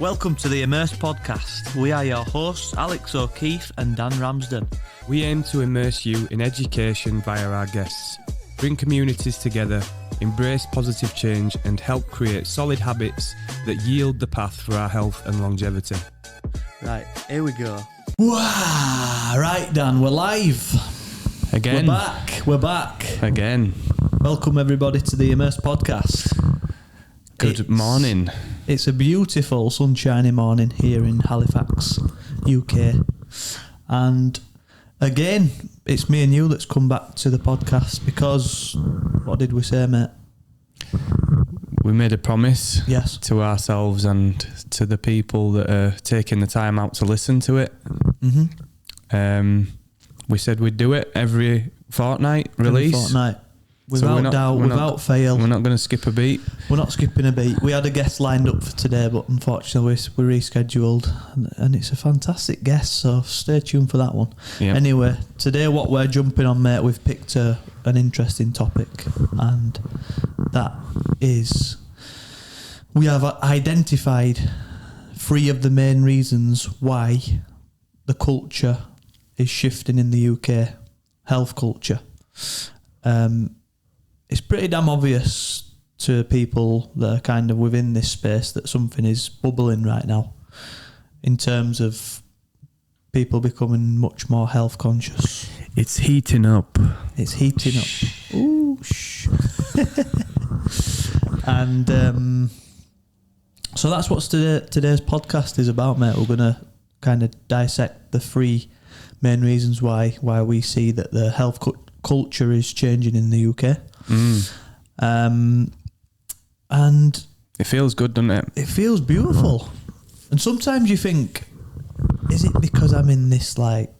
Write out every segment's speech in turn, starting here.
Welcome to the Immerse podcast. We are your hosts, Alex O'Keefe and Dan Ramsden. We aim to immerse you in education via our guests, bring communities together, embrace positive change and help create solid habits that yield the path for our health and longevity. Right, here we go. Wow, right Dan, we're live. Again. We're back. Again. Welcome everybody to the Immerse podcast. Good morning. It's a beautiful sunshiny morning here in Halifax, UK. And again, it's me and you that's come back to the podcast because, what did we say, mate? We made a promise Yes. to ourselves and to the people that are taking the time out to listen to it. Mm-hmm. We said we'd do it every fortnight release. Every fortnight. So Without doubt, without fail. We're not going to skip a beat. We're not skipping a beat. We had a guest lined up for today, but unfortunately we rescheduled, and it's a fantastic guest, so stay tuned for that one. Yeah. Anyway, today what we're jumping on, mate, we've picked an interesting topic, and that is we have identified 3 of the main reasons why the culture is shifting in the UK, health culture. It's pretty damn obvious to people that are kind of within this space that something is bubbling right now in terms of people becoming much more health conscious. It's heating up. It's heating up. Ooh, shh. And so that's what today's podcast is about, mate. We're going to kind of dissect the 3 main reasons why we see that the health culture is changing in the UK. And it feels good, doesn't it? It feels beautiful. And sometimes you think, is it because I'm in this like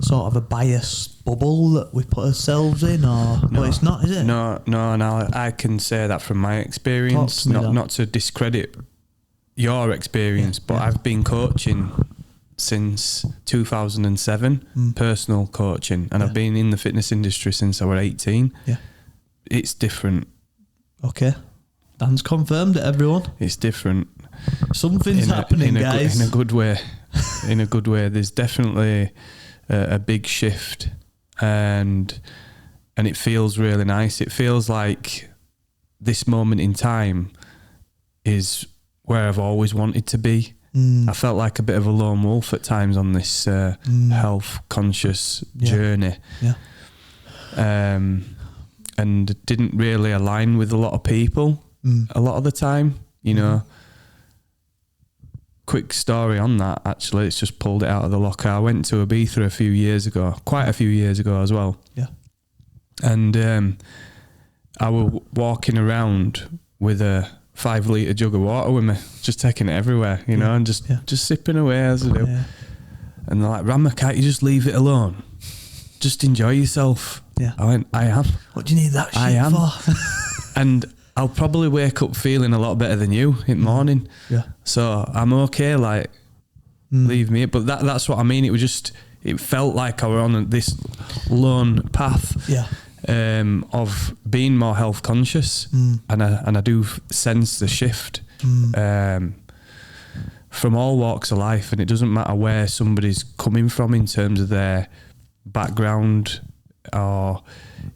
sort of a biased bubble that we put ourselves in, or no, it's not, is it? No, I can say that from my experience, not to discredit your experience, but yeah. I've been coaching since 2007, personal coaching, and I've been in the fitness industry since I was 18. Yeah. It's different. Okay. Dan's confirmed it, everyone. It's different. Something's happening, guys. In a good way. In a good way. There's definitely a big shift, and it feels really nice. It feels like this moment in time is where I've always wanted to be. I felt like a bit of a lone wolf at times on this health conscious journey. Yeah. And didn't really align with a lot of people a lot of the time, you know. Quick story on that, actually. It's just pulled it out of the locker. I went to Ibiza quite a few years ago as well. Yeah. And I was walking around with a 5 litre jug of water with me, just taking it everywhere, you know, and just sipping away as I do. Yeah. And they're like, Rammer, can't you just leave it alone? Just enjoy yourself. Yeah. I went, I am. What do you need that shit for? And I'll probably wake up feeling a lot better than you in the morning. Yeah. So I'm okay, like, leave me. But that's what I mean. It felt like I were on this lone path. Yeah. Of being more health conscious, and I do sense the shift from all walks of life, and it doesn't matter where somebody's coming from in terms of their background or,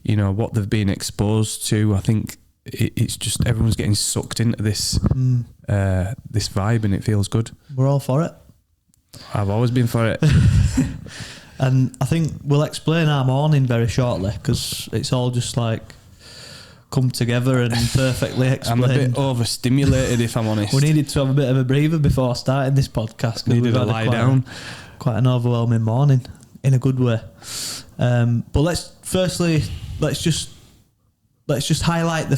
you know, what they've been exposed to. I think it's just everyone's getting sucked into this this vibe, and it feels good. We're all for it. I've always been for it. And I think we'll explain our morning very shortly, because it's all just like come together and perfectly explained. I'm a bit overstimulated, if I'm honest. We needed to have a bit of a breather before starting this podcast. Needed to lie down. Quite an overwhelming morning, in a good way. But let's just highlight the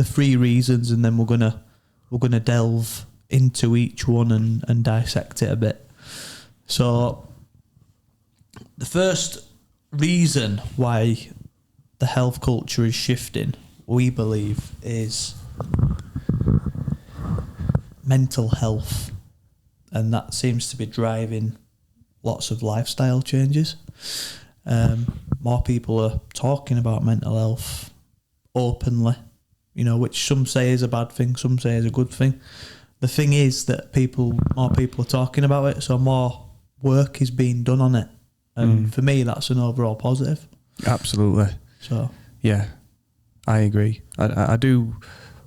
three reasons, and then we're gonna delve into each one and dissect it a bit. So the first reason why the health culture is shifting, we believe, is mental health, and that seems to be driving lots of lifestyle changes. More people are talking about mental health openly, you know, which some say is a bad thing, some say is a good thing. the thing is that more people are talking about it, so more work is being done on it. And for me, that's an overall positive. Absolutely. So yeah, I agree. I do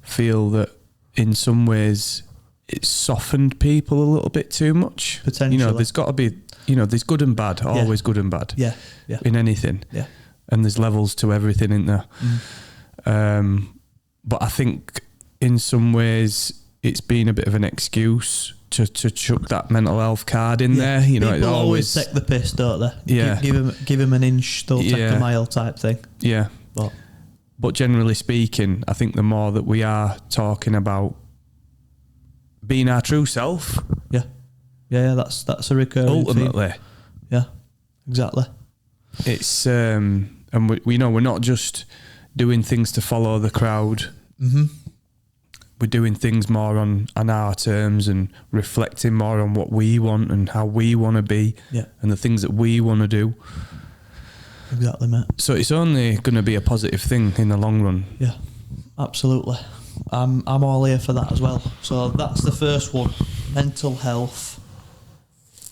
feel that in some ways it's softened people a little bit too much. Potentially. You know, there's got to be, you know, there's good and bad, always good and bad. Yeah. In anything. Yeah. And there's levels to everything, isn't there? But I think in some ways it's been a bit of an excuse to chuck that mental health card in there. You know, people it always take the piss, don't they? Yeah. Give him an inch, they'll take a mile type thing. Yeah. But generally speaking, I think the more that we are talking about being our true self. Yeah, that's a recurring ultimately theme. Yeah, exactly. It's and we know we're not just doing things to follow the crowd. We're doing things more on our terms and reflecting more on what we want and how we want to be and the things that we want to do. Exactly, mate. So it's only going to be a positive thing in the long run. Yeah, absolutely. I'm all here for that as well. So that's the first one. Mental health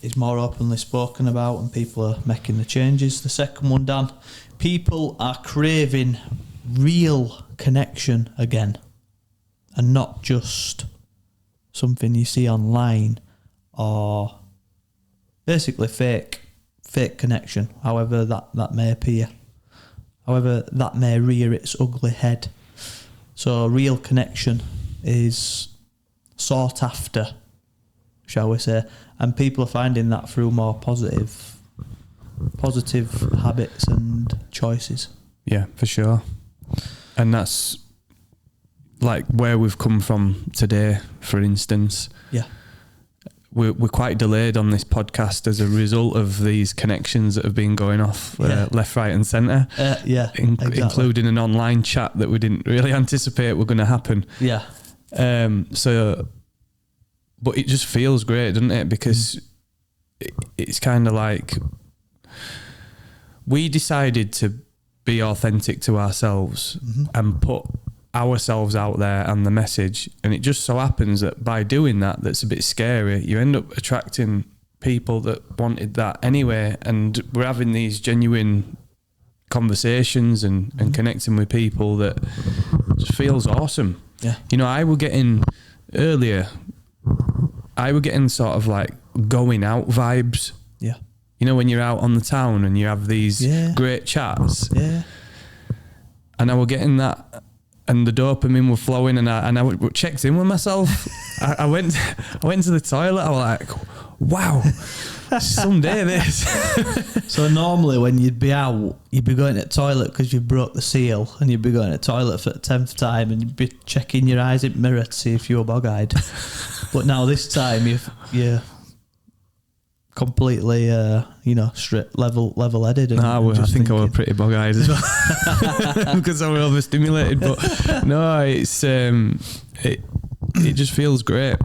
is more openly spoken about and people are making the changes. The second one, Dan, people are craving real connection again and not just something you see online or basically fake connection, however that may appear, however that may rear its ugly head. So real connection is sought after, shall we say, and people are finding that through more positive habits and choices. Yeah, for sure. And that's like where we've come from today, for instance. Yeah. We're quite delayed on this podcast as a result of these connections that have been going off left, right and centre. Exactly. Including an online chat that we didn't really anticipate were going to happen. Yeah. But it just feels great, doesn't it? Because it's kind of like we decided to be authentic to ourselves and put ourselves out there and the message, and it just so happens that by doing that's a bit scary. You end up attracting people that wanted that anyway, and we're having these genuine conversations and connecting with people that just feels awesome. Yeah. You know, I were getting sort of like going out vibes. Yeah. You know, when you're out on the town and you have these great chats. Yeah. And I were getting that, and the dopamine were flowing, and I checked in with myself. I went to the toilet. I was like, wow, someday this. So normally when you'd be out, you'd be going to the toilet because you broke the seal, and you'd be going to the toilet for the 10th time, and you'd be checking your eyes in the mirror to see if you were bog-eyed. But now this time you're completely, straight level-headed. I think I were pretty bog-eyed as well because I were overstimulated. But no, it's it just feels great,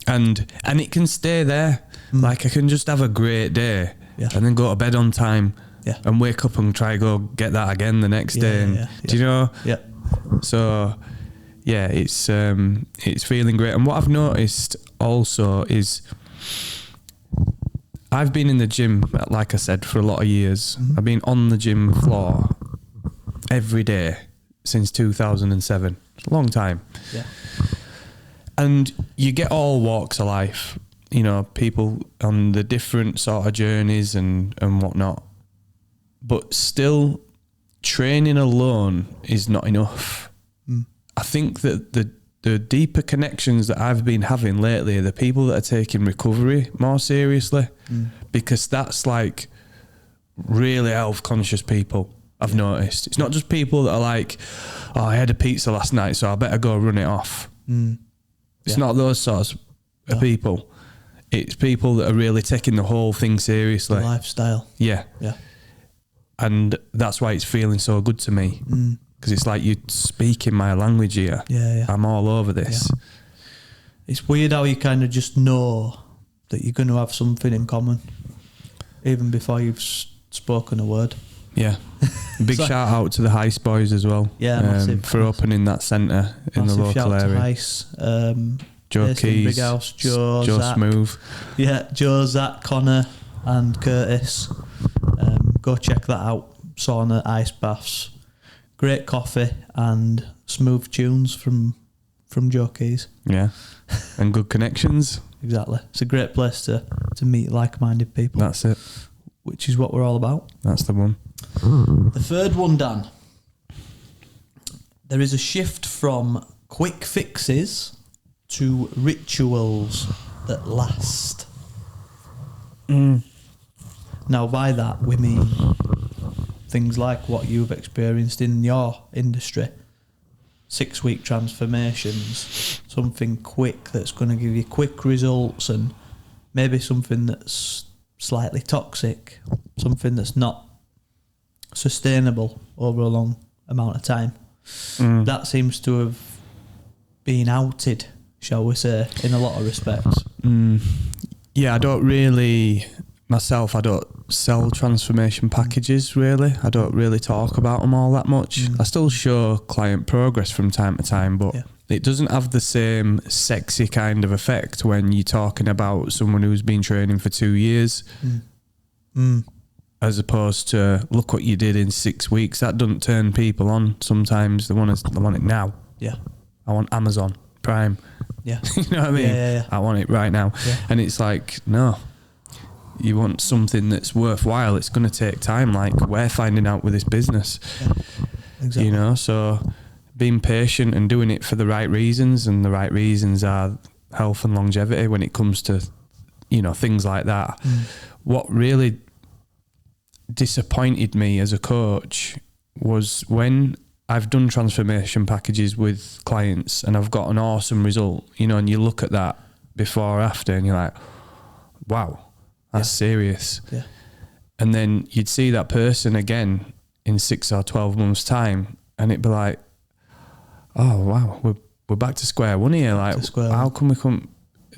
and it can stay there. Like I can just have a great day and then go to bed on time and wake up and try go get that again the next day. Do you know? Yeah. So yeah, it's feeling great. And what I've noticed also is I've been in the gym, like I said, for a lot of years. I've been on the gym floor every day since 2007. It's a long time. Yeah. And you get all walks of life, you know, people on the different sort of journeys and whatnot. But still, training alone is not enough. I think that the deeper connections that I've been having lately are the people that are taking recovery more seriously, because that's like really health conscious people. I've noticed it's not just people that are like, oh, I had a pizza last night, so I better go run it off. It's not those sorts of people. It's people that are really taking the whole thing seriously. The lifestyle. Yeah. And that's why it's feeling so good to me. Because it's like you're speaking my language here. Yeah. I'm all over this. Yeah. It's weird how you kind of just know that you're going to have something in common, even before you've spoken a word. Yeah. Big shout out to the Heist boys as well. Yeah, massive. For opening that centre in the local shout area. To Heist. Joe based in Keys, Brighouse, Joe, Joe Zach. Smooth. Yeah, Joe, Zach, Connor and Curtis. Go check that out. Sauna, ice baths, great coffee and smooth tunes from Joe Keys. Yeah, and good connections. Exactly. It's a great place to meet like-minded people. That's it. Which is what we're all about. That's the one. The third one, Dan. There is a shift from quick fixes to rituals that last. Now, by that, we mean things like what you've experienced in your industry. 6-week transformations, something quick that's going to give you quick results, and maybe something that's slightly toxic, something that's not sustainable over a long amount of time. That seems to have been outed, shall we say, in a lot of respects. Yeah, I don't sell transformation packages, really. I don't really talk about them all that much. I still show client progress from time to time, but it doesn't have the same sexy kind of effect when you're talking about someone who's been training for 2 years, as opposed to, look what you did in 6 weeks. That doesn't turn people on. Sometimes they want it now. Yeah. I want Amazon Prime. Yeah. You know what I mean? Yeah. I want it right now. Yeah. And it's like, no. You want something that's worthwhile. It's going to take time, like we're finding out with this business. Yeah, exactly. You know, so being patient and doing it for the right reasons, and the right reasons are health and longevity when it comes to, you know, things like that. What really disappointed me as a coach was when I've done transformation packages with clients and I've got an awesome result, you know, and you look at that before or after and you're like, wow. That's serious. Yeah. And then you'd see that person again in 6 or 12 months' time, and it'd be like, oh wow, we're back to square one here. Like, how can we come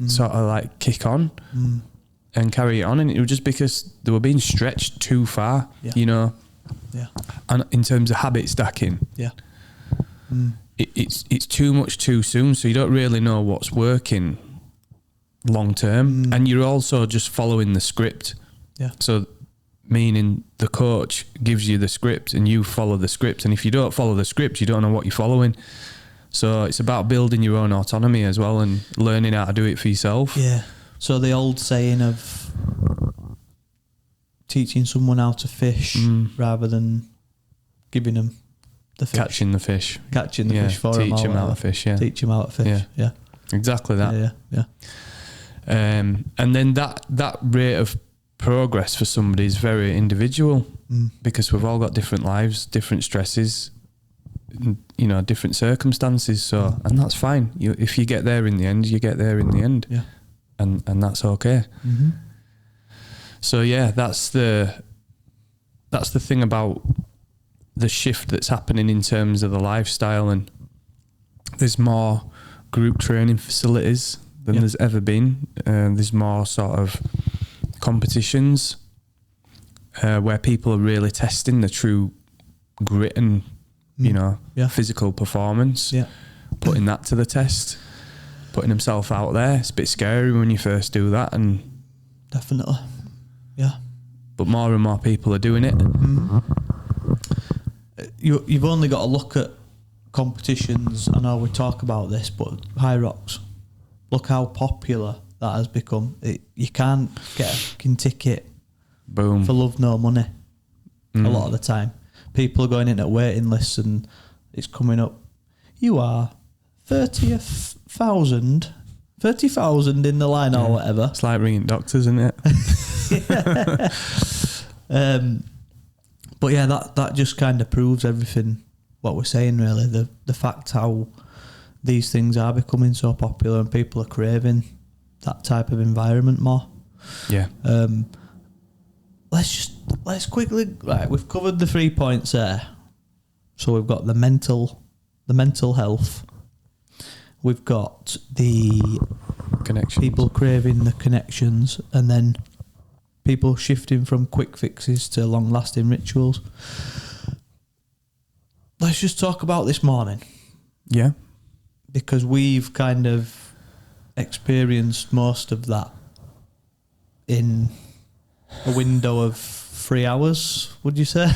sort of like kick on and carry it on? And it was just because they were being stretched too far, you know. Yeah. And in terms of habit stacking, it's too much too soon, so you don't really know what's working long term, and you're also just following the script. So meaning the coach gives you the script and you follow the script, and if you don't follow the script, you don't know what you're following. So it's about building your own autonomy as well and learning how to do it for yourself. So the old saying of teaching someone how to fish rather than giving them the fish. Catching the fish for them. Teach them how to fish. Teach them how to fish. Yeah. Exactly that. Yeah. And then that rate of progress for somebody is very individual, because we've all got different lives, different stresses, you know, different circumstances. So, and that's fine. If you get there in the end, you get there in the end. Yeah. And that's okay. So yeah, that's the thing about the shift that's happening in terms of the lifestyle, and there's more group training facilities than there's ever been. There's more sort of competitions where people are really testing the true grit and you know physical performance, putting that to the test, putting himself out there. It's a bit scary when you first do that, and definitely, but more and more people are doing it. You've only got to look at competitions. I know we talk about this, but High Rocks, look how popular that has become. You can't get a fucking ticket Boom. for love nor money a lot of the time. People are going in at waiting lists and it's coming up, you are 30,000 in the line or whatever. It's like ringing doctors, isn't it? But yeah, that just kind of proves everything what we're saying, really. The fact how these things are becoming so popular and people are craving that type of environment more. Yeah. Let's quickly, right, we've covered the 3 points there. So we've got the mental health. We've got the Connections. people craving the connections, and then people shifting from quick fixes to long-lasting rituals. Let's just talk about this morning. Yeah. Because we've kind of experienced most of that in a window of 3 hours, would you say?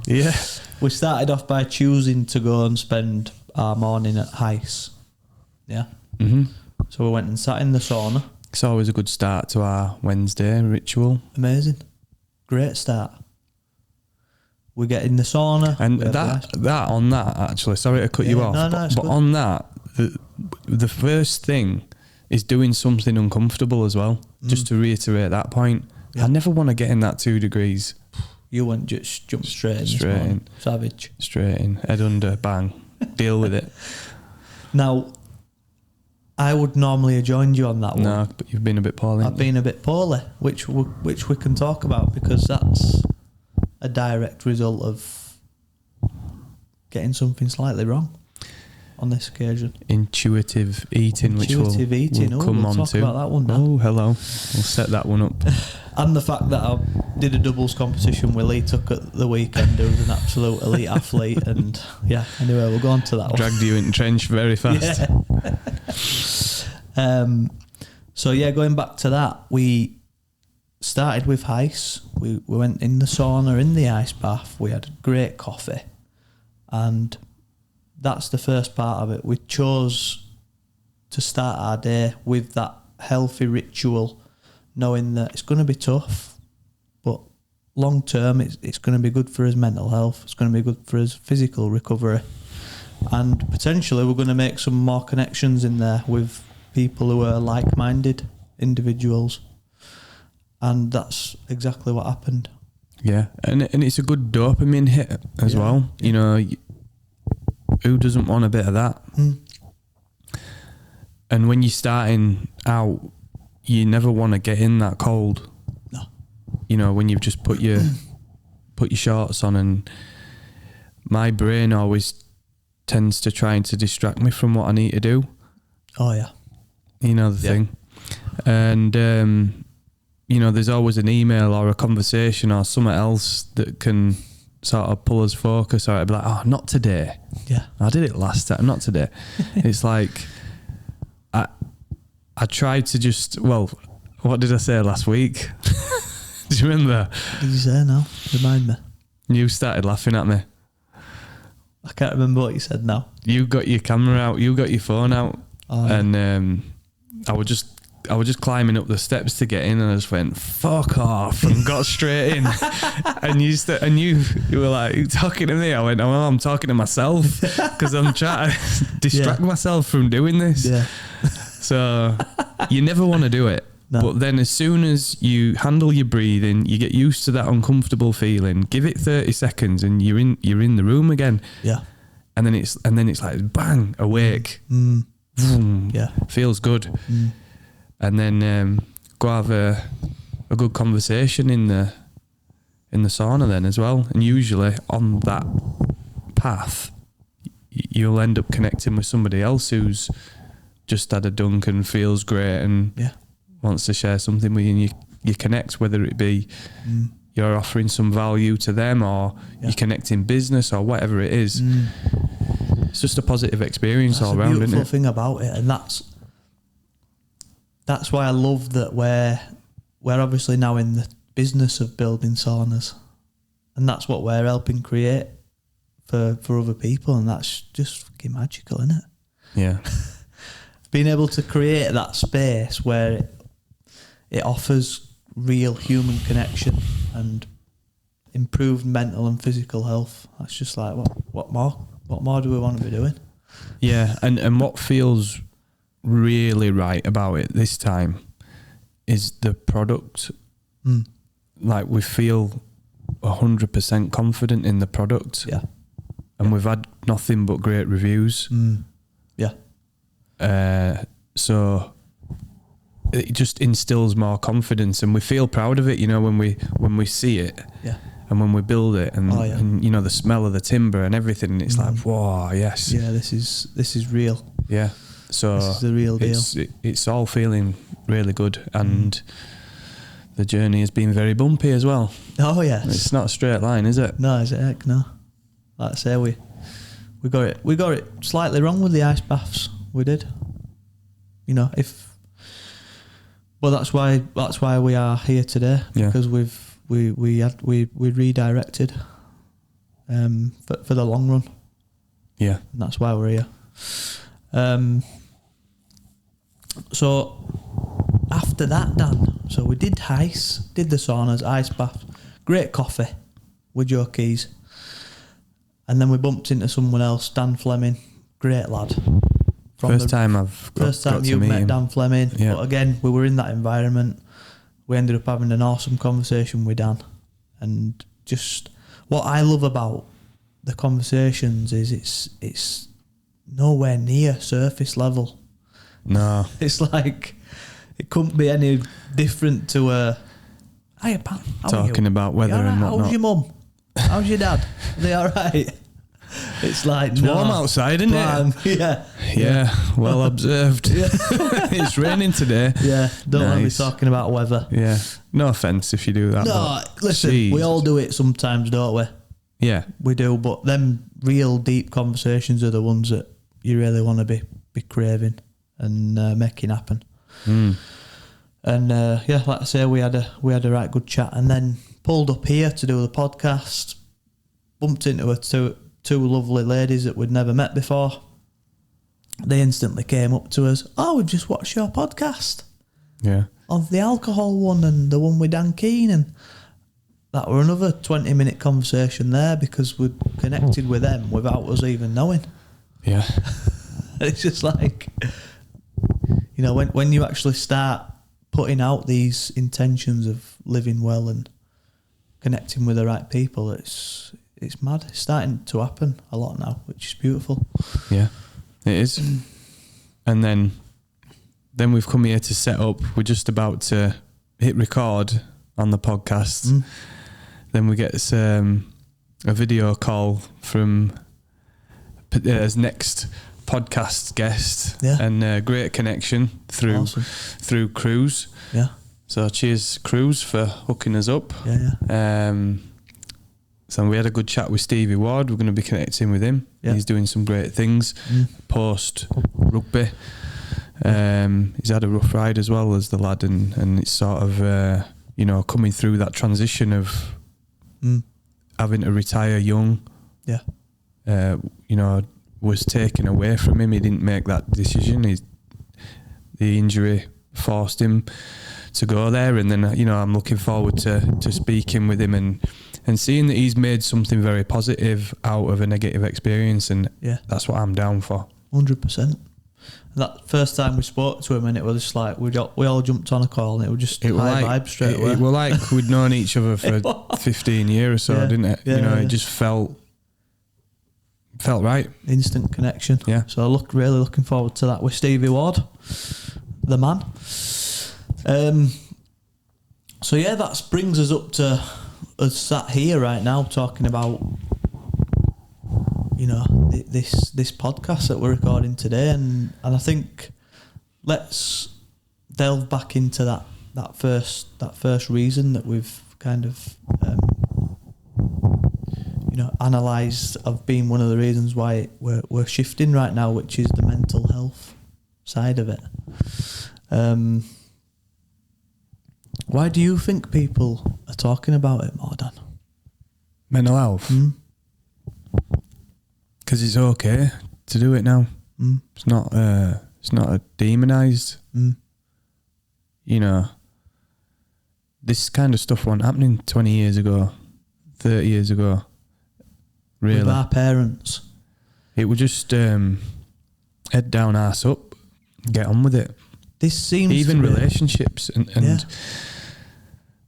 Yeah. We started off by choosing to go and spend our morning at Heiss. Yeah. Mm-hmm. So we went and sat in the sauna. It's always a good start to our Wednesday ritual. Amazing. Great start. We get in the sauna. And that actually, sorry to cut you off, but on that, the first thing is doing something uncomfortable as well. Just to reiterate that point. Yeah. I never want to get in that 2 degrees. You wouldn't just jump straight in. Savage. Straight in. Head under, bang. Deal with it. Now, I would normally have joined you on that one. No, but you've been a bit poorly. I've been a bit poorly, which we can talk about, because that's a direct result of getting something slightly wrong on this occasion. Intuitive eating, which we'll come on talk to. About that one now. Oh, hello. We'll set that one up. And the fact that I did a doubles competition with Lee Tuck at the weekend, who was an absolute elite athlete, and yeah, anyway, we'll go on to that one. Dragged you into trench very fast. Yeah. So yeah, going back to that, we started with Heiss. We went in the sauna, in the ice bath. We had great coffee, and that's the first part of it. We chose to start our day with that healthy ritual, knowing that it's going to be tough, but long term it's going to be good for his mental health, it's going to be good for his physical recovery, and potentially we're going to make some more connections in there with people who are like-minded individuals, and that's exactly what happened. Yeah, and it's a good dopamine hit as well. You know, who doesn't want a bit of that? And when you're starting out, you never want to get in that cold. No. You know, when you've just put your shorts on, and my brain always tends to try to distract me from what I need to do. Oh yeah. You know the thing. And you know, there's always an email or a conversation or something else that can sort of pull us focus, or I'd be like, oh, not today. Yeah. I did it last time, not today. It's like I tried to just, well, what did I say last week? Do you remember? What did you say now? Remind me. You started laughing at me. I can't remember what you said now. You got your camera out, you got your phone out, and I was just climbing up the steps to get in, and I just went, fuck off, and got straight in. And you were like talking to me. I went, oh, well, I'm talking to myself, because I'm trying to distract myself from doing this. Yeah. So you never want to do it. No. But then as soon as you handle your breathing, you get used to that uncomfortable feeling, give it 30 seconds and you're in the room again. Yeah. And then it's like bang, awake. Vroom, yeah. Feels good. And then go have a good conversation in the sauna then as well. And usually on that path you'll end up connecting with somebody else who's just had a dunk and feels great and wants to share something with you, and you connect, whether it be you're offering some value to them or you connect in business or whatever it is. It's just a positive experience all around, isn't it? That's a beautiful thing about it, and that's why I love that we're obviously now in the business of building saunas, and that's what we're helping create for other people, and that's just fucking magical, isn't it? Yeah. Being able to create that space where it offers real human connection and improved mental and physical health. That's just like, what more? What more do we want to be doing? Yeah, and what feels really right about it this time is the product. Like, we feel 100% confident in the product. Yeah. And we've had nothing but great reviews. Yeah. So it just instills more confidence, and we feel proud of it, you know, when we see it. Yeah. And when we build it, and you know, the smell of the timber and everything, and it's like, whoa, yes. Yeah, this is real. Yeah. So this is the real deal. It's all feeling really good, and the journey has been very bumpy as well. Oh yes. It's not a straight line, is it? No, is it? Heck no. Like I say, we got it slightly wrong with the ice baths. We did. you know, well, that's why we are here today, because we redirected for the long run. Yeah. And that's why we're here. So after that, Dan, so we did ice, did the saunas, ice bath, great coffee with Joe Keys. And then we bumped into someone else, Dan Fleming, great lad. First time you met him. Dan Fleming. Yeah. But again, we were in that environment. We ended up having an awesome conversation with Dan. And just what I love about the conversations is it's nowhere near surface level. No. It's like it couldn't be any different to a hiya Pat, how talking are you? about weather right? and whatnot. How's your mum? How's your dad? Are they alright? It's like It's warm outside, isn't it? Yeah. Well observed. Yeah. It's raining today. Yeah. Don't want to be Nice. talking about weather. Yeah. No offence if you do that. No, but listen, jeez. we all do it sometimes, don't we? Yeah. We do, but them real deep conversations are the ones that you really want to be craving and making happen. Mm. And like I say, we had a right good chat, and then pulled up here to do the podcast. Bumped into two lovely ladies that we'd never met before. They instantly came up to us. Oh, we've just watched your podcast Yeah. of the alcohol one and the one with Dan Keane, and that were another 20-minute conversation there because we'd connected with them without us even knowing. Yeah. It's just like, you know, when you actually start putting out these intentions of living well and connecting with the right people, it's mad. It's starting to happen a lot now, which is beautiful. Yeah. It is. And then we've come here to set up. We're just about to hit record on the podcast. Then we get a video call from his next podcast guest, and a great connection through Cruz. Yeah. So cheers, Cruz, for hooking us up. Yeah. So we had a good chat with Stevie Ward. We're going to be connecting with him. Yeah. He's doing some great things post rugby. He's had a rough ride as well as the lad, and it's sort of coming through that transition of having to retire young. Yeah. Was taken away from him. He didn't make that decision. The injury forced him to go there, and then I'm looking forward to speaking with him and seeing that he's made something very positive out of a negative experience, and that's what I'm down for. 100%. That first time we spoke to him, and it was just like we all jumped on a call, and it was just high vibe straight away. It was like we'd known each other for 15 years or so, didn't it? Yeah, it just felt right. Instant connection. Yeah. So really looking forward to that with Stevie Ward, the man. So that brings us up to us sat here right now talking about this podcast that we're recording today, and I think let's delve back into that first reason that we've kind of analysed of being one of the reasons why we're shifting right now, which is the mental health side of it. Why do you think people are talking about it more, Dan? Mental health? Because it's okay to do it now. It's not demonised. This kind of stuff wasn't happening 20 years ago, 30 years ago. Really. With our parents. It was just head down, arse up, get on with it. This seems even relationships and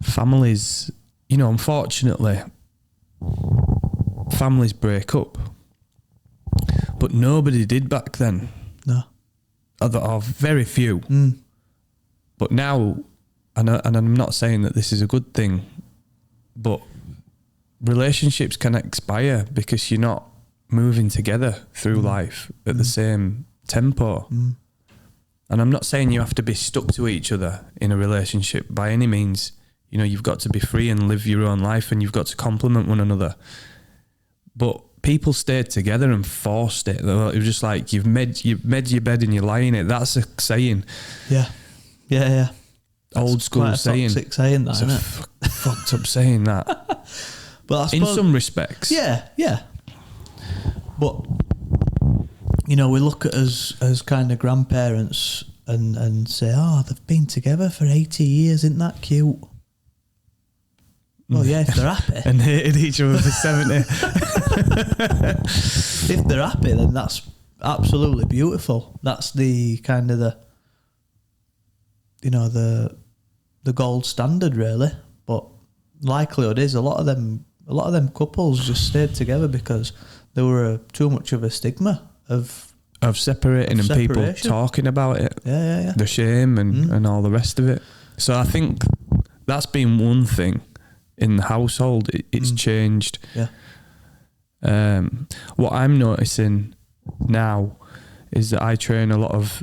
families, unfortunately, families break up. But nobody did back then. No. Or very few. But now, and I'm not saying that this is a good thing, but relationships can expire because you're not moving together through life at the same tempo. And I'm not saying you have to be stuck to each other in a relationship by any means. You've got to be free and live your own life, and you've got to complement one another. But people stayed together and forced it. It was just like, you've made your bed and you're lying in it. That's a saying. Yeah. Old school quite a saying. toxic saying, that, It's isn't a fucked up saying that. But I In suppose, some respects. yeah. But, you know, we look at us as kind of grandparents and say, oh, they've been together for 80 years, isn't that cute? Well, yeah, if they're happy. And hated each other for 70. If they're happy, then that's absolutely beautiful. That's the kind of the gold standard, really. But likelihood is a lot of them couples just stayed together because there were too much of a stigma of separating and people separation. talking about it. Yeah. The shame and all the rest of it. So I think that's been one thing in the household. It's changed. Yeah. What I'm noticing now is that I train a lot of,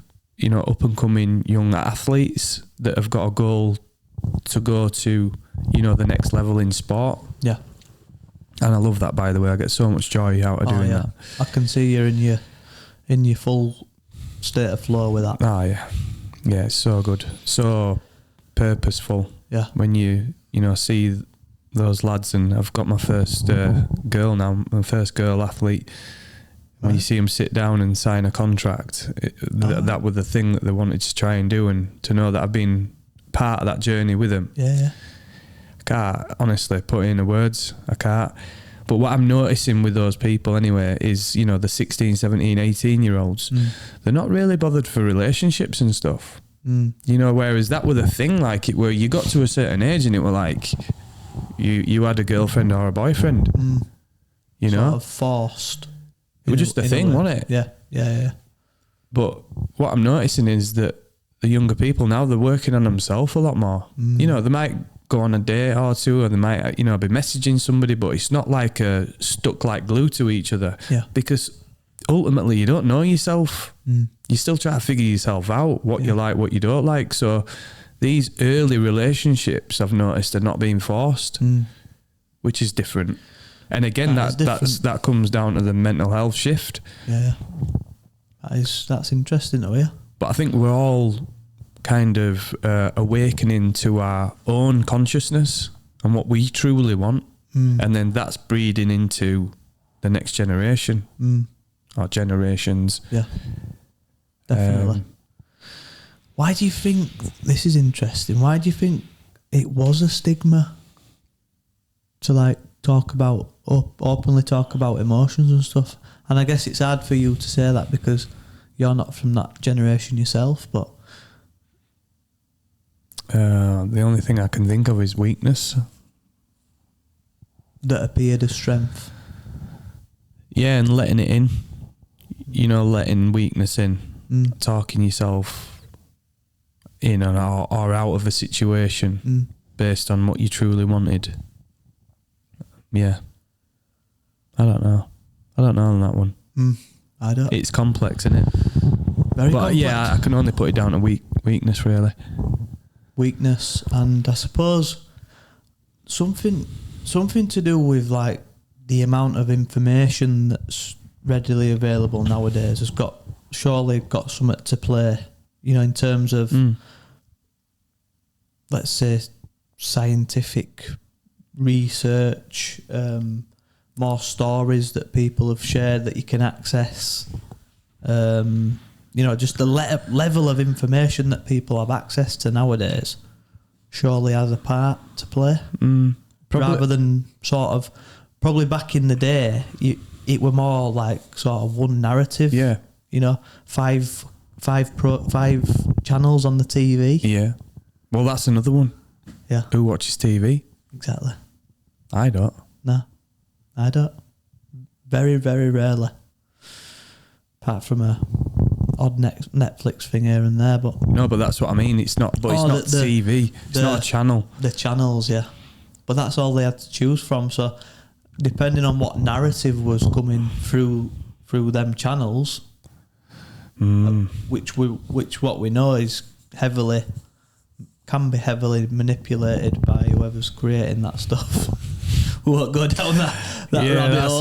up and coming young athletes that have got a goal to go to, the next level in sport. Yeah. And I love that, by the way. I get so much joy out of doing that. I can see you're in your full state of flow with that. Oh yeah. Yeah, it's so good. So purposeful. Yeah. When you see those lads, and I've got my first girl now, my first girl athlete. When you see them sit down and sign a contract, that was the thing that they wanted to try and do, and to know that I've been part of that journey with them. Yeah. I can't honestly put it into words. I can't. But what I'm noticing with those people anyway is, the 16, 17, 18-year-olds, they're not really bothered for relationships and stuff. Whereas that was a thing, like it where you got to a certain age and it were like you had a girlfriend or a boyfriend. Sort of forced. It was just a thing, wasn't it? Yeah. But what I'm noticing is that the younger people now, they're working on themselves a lot more. They might go on a date or two, or they might, be messaging somebody, but it's not like stuck like glue to each other. Yeah. Because ultimately, you don't know yourself. You still try to figure yourself out, what you like, what you don't like. So these early relationships, I've noticed, are not being forced, which is different. And again, that comes down to the mental health shift. Yeah. That's interesting to hear. But I think we're all kind of awakening to our own consciousness and what we truly want. And then that's breeding into the next generation or generations. Yeah, definitely. Why do you think, this is interesting, why do you think it was a stigma to openly talk about emotions and stuff? And I guess it's hard for you to say that because you're not from that generation yourself, but the only thing I can think of is weakness that appeared as strength. Yeah, and letting it in, letting weakness in, talking yourself in or out of a situation based on what you truly wanted. Yeah, I don't know on that one. I don't. It's complex, isn't it? Very complex. Yeah, I can only put it down to weakness, really. Weakness, and I suppose something to do with like the amount of information that's readily available nowadays has surely got something to play, in terms of let's say scientific research, more stories that people have shared that you can access, just the level of information that people have access to nowadays surely has a part to play. Rather than sort of, probably back in the day, it were more like sort of one narrative. Yeah. Five channels on the TV. Yeah. Well, that's another one. Yeah. Who watches TV? Exactly. I don't. No, I don't. Very, very rarely. Apart from a odd Netflix thing here and there, but no, but that's what I mean. It's not. But it's not TV. It's not a channel. The channels, yeah. But that's all they had to choose from. So, depending on what narrative was coming through them channels, which what we know is can be heavily manipulated by whoever's creating that stuff. won't go down that rabbit hole.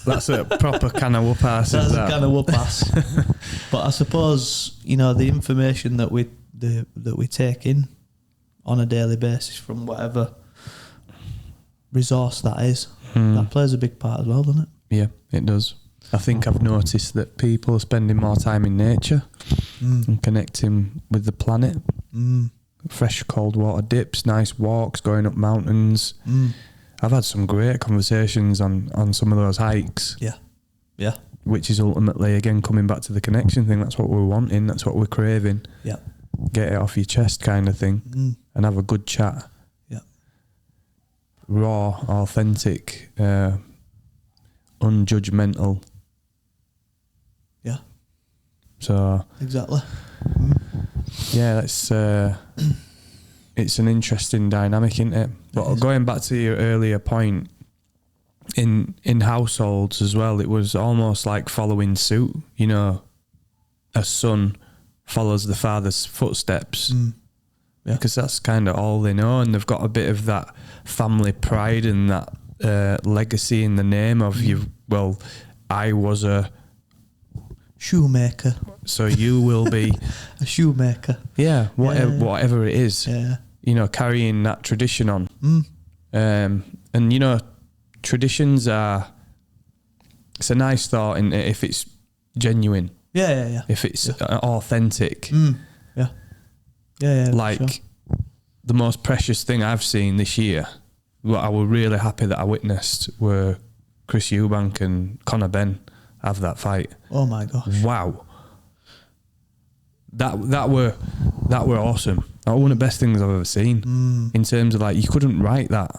That's a proper can of whoop ass. That's a can of whoop ass. But I suppose, you know, the information that we take in on a daily basis from whatever resource that is, that plays a big part as well, doesn't it? Yeah, it does. I think I've noticed that people are spending more time in nature and connecting with the planet. Fresh cold water dips, nice walks, going up mountains. I've had some great conversations on some of those hikes. Yeah. Which is ultimately, again, coming back to the connection thing. That's what we're wanting. That's what we're craving. Yeah. Get it off your chest kind of thing and have a good chat. Yeah. Raw, authentic, unjudgmental. Yeah. So exactly. Yeah, that's it's an interesting dynamic, isn't it? But going back to your earlier point, in households as well, it was almost like following suit. You know, a son follows the father's footsteps. Yeah, because that's kind of all they know, and they've got a bit of that family pride and that legacy in the name of you. Well, I was a shoemaker, so you will be a shoemaker. Yeah, whatever it is. Yeah, you know, carrying that tradition on. And you know, traditions are. It's a nice thought, and if it's genuine. Yeah. If it's authentic. Yeah. Like sure. The most precious thing I've seen this year, what I was really happy that I witnessed, were Chris Eubank and Conor Benn have that fight. Oh my gosh! Wow, that were awesome. That was one of the best things I've ever seen. In terms of, like, you couldn't write that,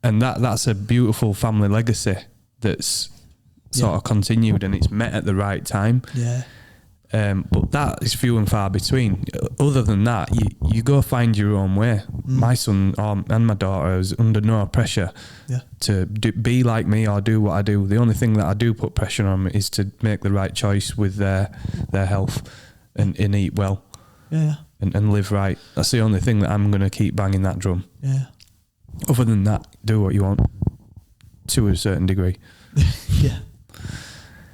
and that's a beautiful family legacy that's sort of continued, and it's met at the right time. Yeah. But that is few and far between. Other than that, you go find your own way. My son and my daughter is under no pressure to be like me or do what I do. The only thing that I do put pressure on is to make the right choice with their health and eat well. Yeah. And live right. That's the only thing that I'm going to keep banging that drum. Yeah. Other than that, do what you want to a certain degree. Yeah.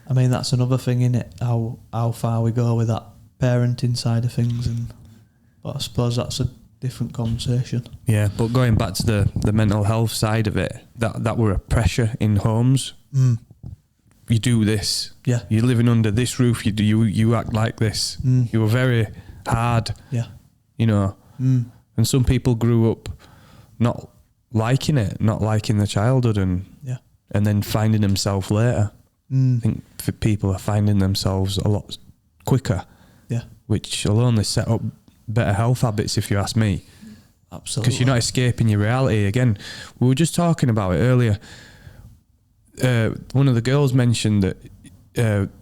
I mean, that's another thing, innit? How far we go with that parenting side of things, but I suppose that's a different conversation. Yeah, but going back to the mental health side of it, that were a pressure in homes. You do this. Yeah. You're living under this roof. You act like this. You were very hard. Yeah. You know. And some people grew up not liking it, not liking the childhood, and then finding themselves later. I think people are finding themselves a lot quicker, which will only set up better health habits, if you ask me. Absolutely. Because you're not escaping your reality. Again, we were just talking about it earlier. One of the girls mentioned that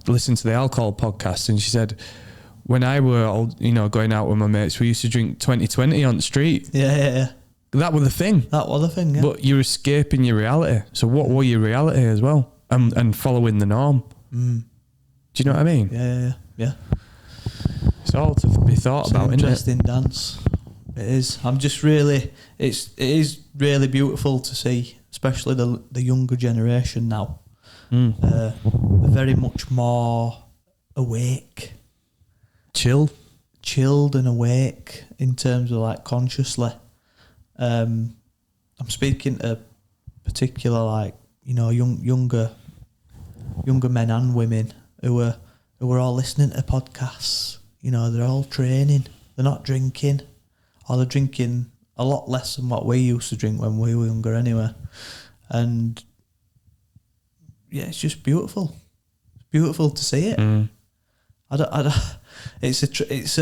listened to the alcohol podcast, and she said, when I were going out with my mates, we used to drink 2020 on the street. Yeah. That was the thing. Yeah. But you're escaping your reality. So what were your reality as well? And following the norm. Do you know what I mean? Yeah. It's all to be thought about, isn't it? Interesting dance. It is. I'm just really. It is really beautiful to see, especially the younger generation now. They're very much more awake, chilled and awake in terms of, like, consciously. I'm speaking to particular, like, younger men and women who are all listening to podcasts. They're all training. They're not drinking, or they're drinking a lot less than what we used to drink when we were younger anyway. And yeah, it's just beautiful. It's beautiful to see it. It's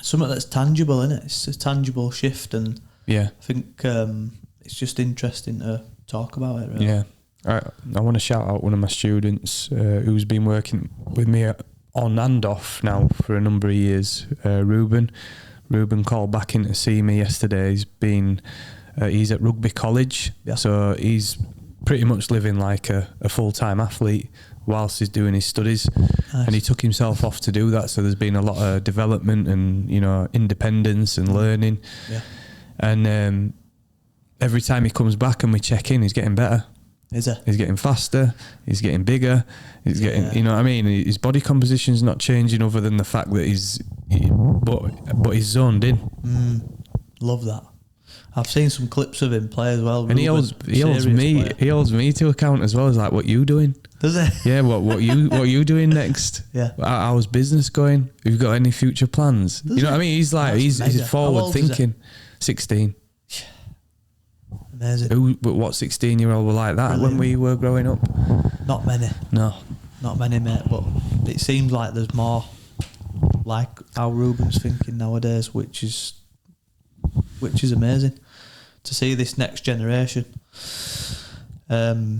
something that's tangible, isn't it? It's a tangible shift, and I think it's just interesting to talk about it, really. Yeah. I want to shout out one of my students who's been working with me on and off now for a number of years, Ruben. Ruben called back in to see me yesterday. He's at rugby college, so he's pretty much living like a full-time athlete whilst he's doing his studies. Nice. And he took himself off to do that, so there's been a lot of development and independence and learning. And every time he comes back and we check in, he's getting better. Is it? He's getting faster. He's getting bigger. He's getting, you know what I mean? His body composition's not changing other than the fact that but he's zoned in. Love that. I've seen some clips of him play as well. And he holds me to account as well. As like, what you doing? Does he? Yeah, what you doing next? Yeah. How's business going? Have you got any future plans? You know what I mean? He's like, he's forward thinking. 16. Amazing. What 16-year-old were like that? Brilliant. When we were growing up? Not many. No. Not many, mate, but it seems like there's more like how Ruben's thinking nowadays, which is amazing to see this next generation. So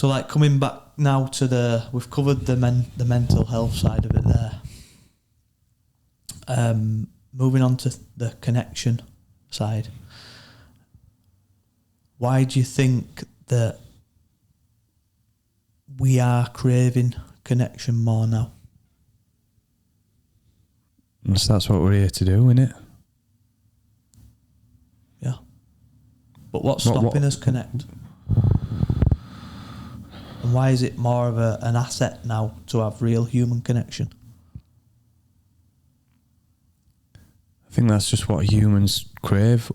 like coming back now to we've covered the mental health side of it there. Moving on to the connection side. Why do you think that we are craving connection more now? That's what we're here to do, isn't it? Yeah. But what's stopping us connect? And why is it more of an asset now to have real human connection? I think that's just what humans crave,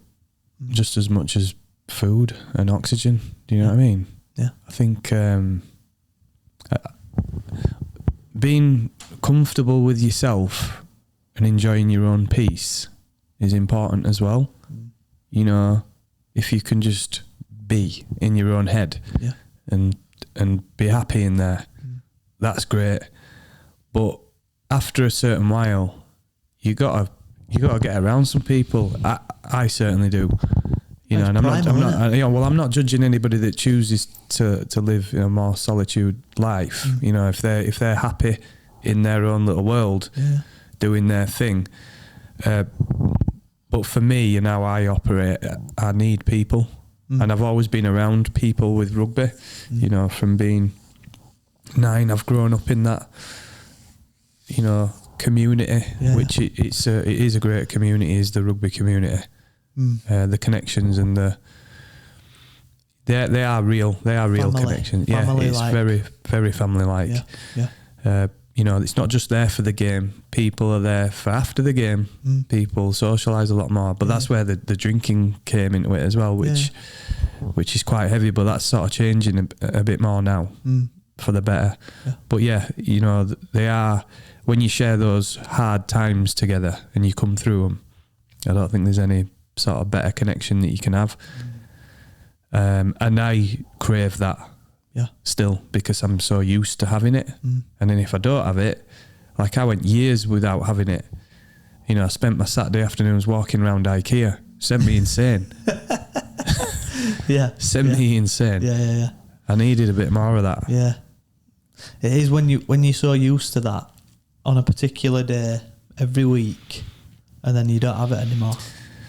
just as much as food and oxygen. Do you know what I mean? Yeah. I think being comfortable with yourself and enjoying your own peace is important as well. You know, if you can just be in your own head and be happy in there, that's great. But after a certain while, you gotta get around some people. I certainly do. You know, and I'm not judging anybody that chooses to live in a more solitude life. You know, if they're happy in their own little world, doing their thing. But for me, and how I operate, I need people, and I've always been around people with rugby. You know, from being 9, I've grown up in that, you know, community, which it is a great community. Is the rugby community. The connections and they are real. They are real connections. It's very, very family-like. You know, it's not just there for the game. People are there for after the game. People socialise a lot more. But that's where the drinking came into it as well, which is quite heavy. But that's sort of changing a bit more now for the better. But you know, they are, when you share those hard times together and you come through them, I don't think there's any sort of better connection that you can have. And I crave that still, because I'm so used to having it. And then if I don't have it, like I went years without having it. You know, I spent my Saturday afternoons walking around IKEA. Sent me insane. Sent me insane. I needed a bit more of that. It is when you're so used to that on a particular day every week, and then you don't have it anymore.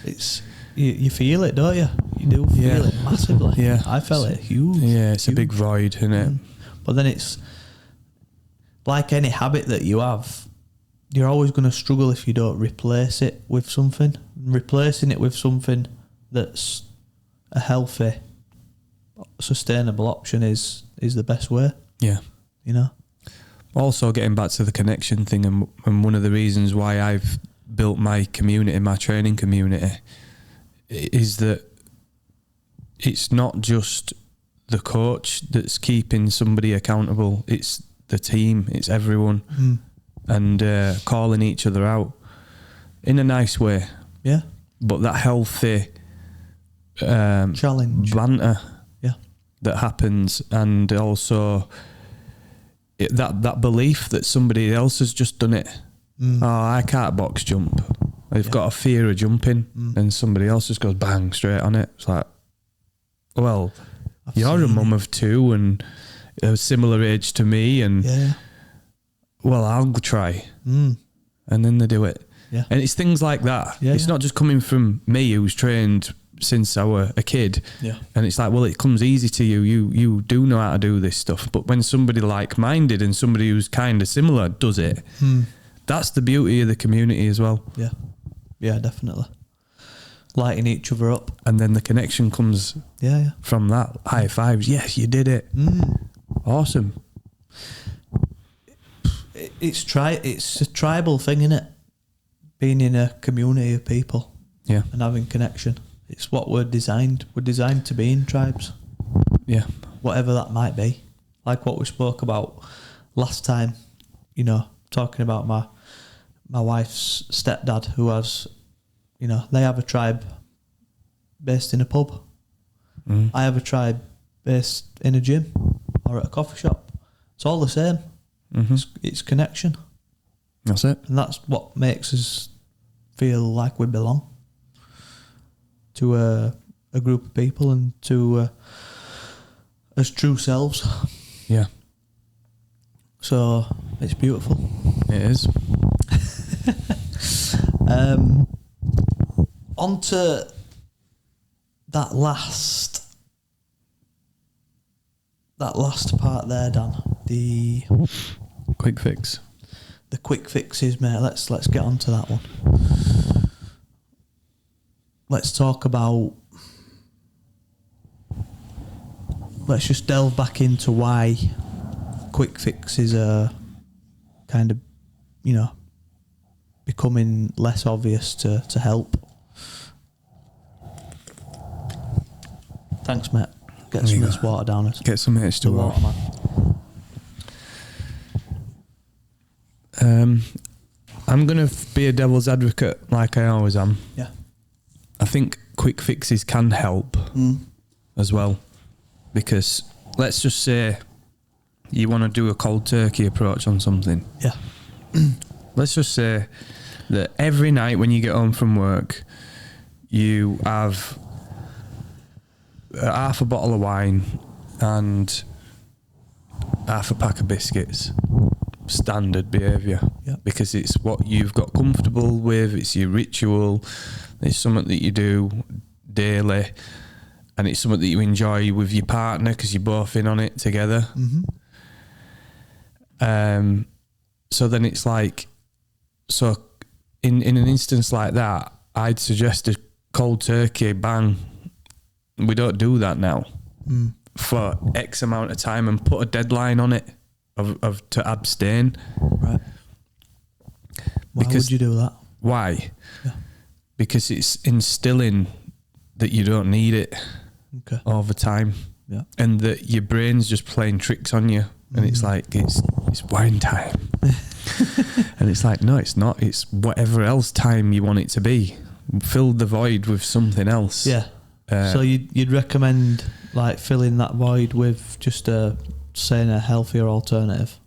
It's you feel it, don't you? You do feel it massively. I felt it huge. It's a big void, isn't it? But then it's like any habit that you have, you're always going to struggle if you don't replace it with something. Replacing it with something that's a healthy, sustainable option is the best way. You know. Also, getting back to the connection thing, and one of the reasons why I've built my community, my training community, is that it's not just the coach that's keeping somebody accountable, it's the team, it's everyone, and calling each other out in a nice way. But that healthy challenge, banter that happens, and also that belief that somebody else has just done it. Oh, I can't box jump. I've got a fear of jumping, and somebody else just goes bang straight on it. It's like, well, you're a mum of 2 and a similar age to me, and well, I'll try, and then they do it. And it's things like that. It's not just coming from me, who's trained since I was a kid, and it's like, well, it comes easy to you. You do know how to do this stuff. But when somebody like-minded and somebody who's kind of similar does it, that's the beauty of the community as well. Yeah, definitely. lighting each other up. And then the connection comes Yeah. from that. High fives. Yes, you did it. Awesome. It's a tribal thing, isn't it? Being in a community of people. Yeah. And having connection. It's what we're designed. We're designed to be in tribes. Yeah. Whatever that might be. Like what we spoke about last time, you know, talking about my wife's stepdad who has, you know, they have a tribe based in a pub. I have a tribe based in a gym or at a coffee shop. It's all the same. It's connection. That's it. And that's what makes us feel like we belong to a group of people and to as true selves. Yeah. So it's beautiful. It is. On to that last part there, Dan. The Quick fix. The quick fixes, mate. Let's get on to that one. Let's talk about. Let's just delve back into why quick fixes are kind of, you know, becoming less obvious to help. Thanks, mate. Get some of this water down us. Get some extra water. Man. I'm going to be a devil's advocate like I always am. Yeah. I think quick fixes can help as well, because let's just say you want to do a cold turkey approach on something. Yeah. Let's just say that every night when you get home from work, you have half a bottle of wine and half a pack of biscuits. Standard behaviour. Yeah. Because it's what you've got comfortable with, it's your ritual, it's something that you do daily, and it's something that you enjoy with your partner because you're both in on it together. So then it's like, so in an instance like that, I'd suggest a cold turkey, bang. We don't do that now for X amount of time and put a deadline on it of to abstain. Right. Why would you do that? Why? Yeah. Because it's instilling that you don't need it over time. Yeah. And that your brain's just playing tricks on you. And it's like, it's wine time. And it's like, no, it's not. It's whatever else time you want it to be. Fill the void with something else. Yeah. So you'd recommend like filling that void with just saying a healthier alternative?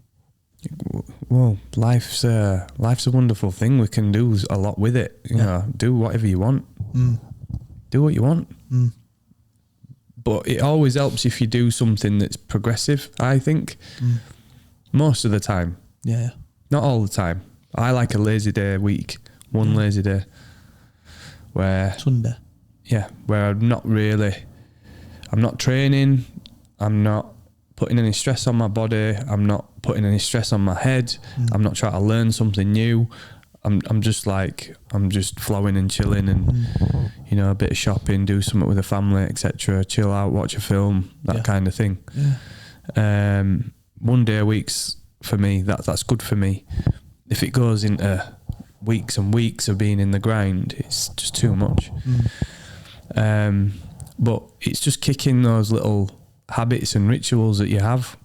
Well, life's a wonderful thing. We can do a lot with it. You know, do whatever you want. Do what you want. But it always helps if you do something that's progressive, I think. Most of the time. Yeah. Not all the time. I like a lazy day a week. One lazy day. Where Sunday. Yeah, where I'm not training, I'm not putting any stress on my body, I'm not putting any stress on my head, I'm not trying to learn something new. I'm just flowing and chilling and you know, a bit of shopping, do something with the family, etc. Chill out, watch a film, that kind of thing. Yeah. 1 day a week's for me, that's good for me. If it goes into weeks and weeks of being in the grind, it's just too much. But it's just kicking those little habits and rituals that you have.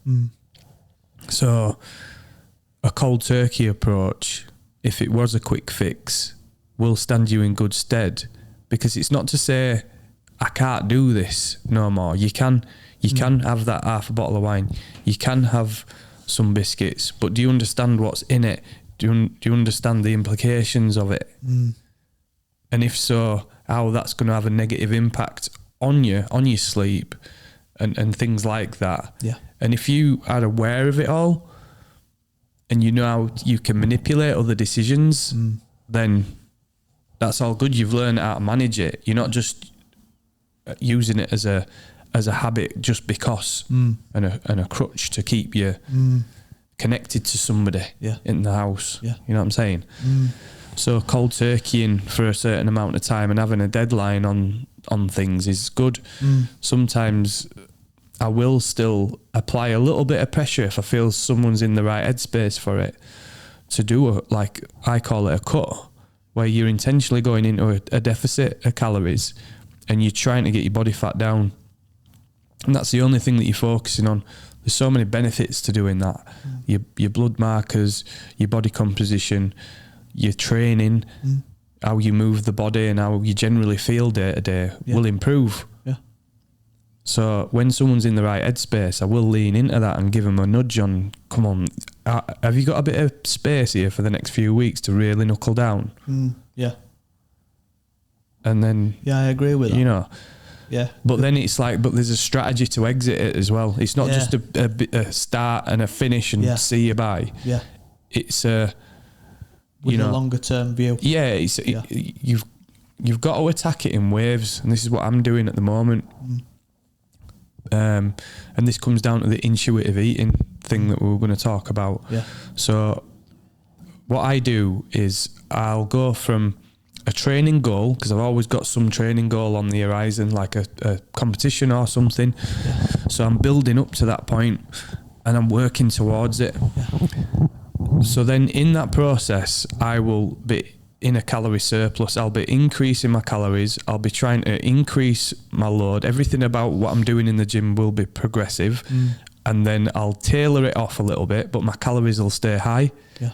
So a cold turkey approach, if it was a quick fix, will stand you in good stead, because it's not to say I can't do this no more. You can have that half a bottle of wine, you can have some biscuits, but do you understand what's in it? Do you understand the implications of it? And if so, how that's going to have a negative impact on your sleep and things like that. Yeah. And if you are aware of it all and you know how you can manipulate other decisions, then that's all good. You've learned how to manage it. You're not just using it as a habit just because and a crutch to keep you connected to somebody in the house. Yeah. You know what I'm saying? So cold turkeying for a certain amount of time and having a deadline on things is good. Sometimes I will still apply a little bit of pressure if I feel someone's in the right headspace for it, to do like I call it a cut, where you're intentionally going into a deficit of calories and you're trying to get your body fat down. And that's the only thing that you're focusing on. There's so many benefits to doing that. Your blood markers, your body composition, your training, how you move the body and how you generally feel day to day will improve. Yeah. So when someone's in the right headspace, I will lean into that and give them a nudge on, come on, have you got a bit of space here for the next few weeks to really knuckle down? Yeah. And then... Yeah, I agree with that. You know... Yeah. But then it's like, but there's a strategy to exit it as well. It's not just a start and a finish and see you bye. Yeah. It's with a longer term view. Yeah, you've got to attack it in waves, and this is what I'm doing at the moment. And this comes down to the intuitive eating thing that we were going to talk about. Yeah. So what I do is I'll go from a training goal, because I've always got some training goal on the horizon, like a competition or something. Yeah. So I'm building up to that point and I'm working towards it. Yeah. So then in that process, I will be in a calorie surplus. I'll be increasing my calories. I'll be trying to increase my load. Everything about what I'm doing in the gym will be progressive. And then I'll tailor it off a little bit, but my calories will stay high. Yeah.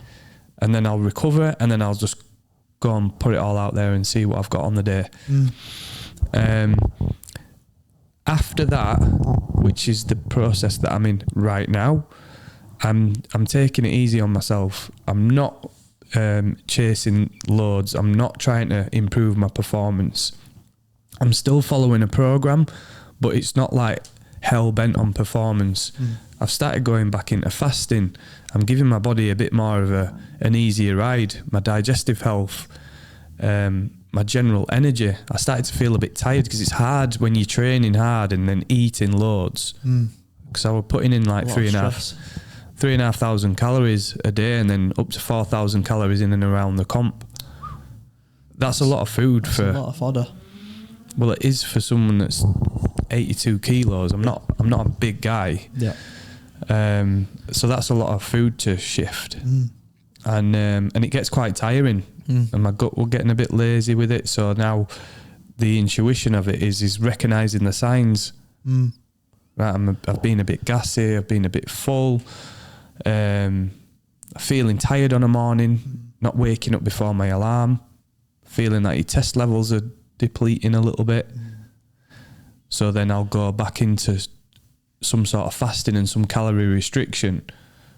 And then I'll recover, and then I'll just go and put it all out there and see what I've got on the day. After that, which is the process that I'm in right now, I'm taking it easy on myself. I'm not chasing loads. I'm not trying to improve my performance. I'm still following a program, but it's not like hell bent on performance. I've started going back into fasting. I'm giving my body a bit more of an easier ride. My digestive health, my general energy. I started to feel a bit tired because it's hard when you're training hard and then eating loads. Because I was putting in like 3,500 calories a day and then up to 4,000 calories in and around the comp. That's a lot of food. That's a lot of fodder. Well, it is for someone that's 82 kilos. I'm not a big guy. Yeah. So that's a lot of food to shift. And it gets quite tiring. And my gut will getting a bit lazy with it. So now the intuition of it is recognising the signs. Right, I've been a bit gassy. I've been a bit full. Feeling tired on a morning. Not waking up before my alarm. Feeling like your test levels are depleting a little bit. So then I'll go back into some sort of fasting and some calorie restriction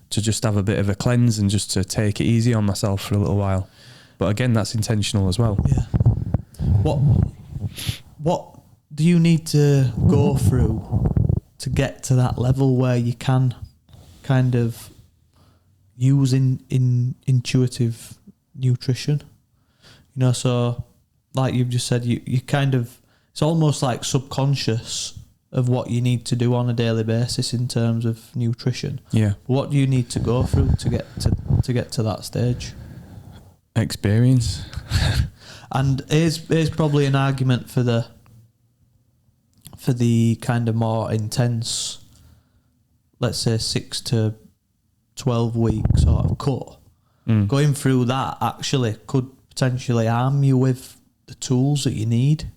to just have a bit of a cleanse and just to take it easy on myself for a little while. But again, that's intentional as well. Yeah. What do you need to go through to get to that level where you can kind of use in intuitive nutrition? You know, so like you've just said, you kind of, it's almost like subconscious of what you need to do on a daily basis in terms of nutrition. Yeah. What do you need to go through to get to that stage? Experience. And here's probably an argument for the kind of more intense, let's say 6 to 12 week sort of cut. Going through that actually could potentially arm you with the tools that you need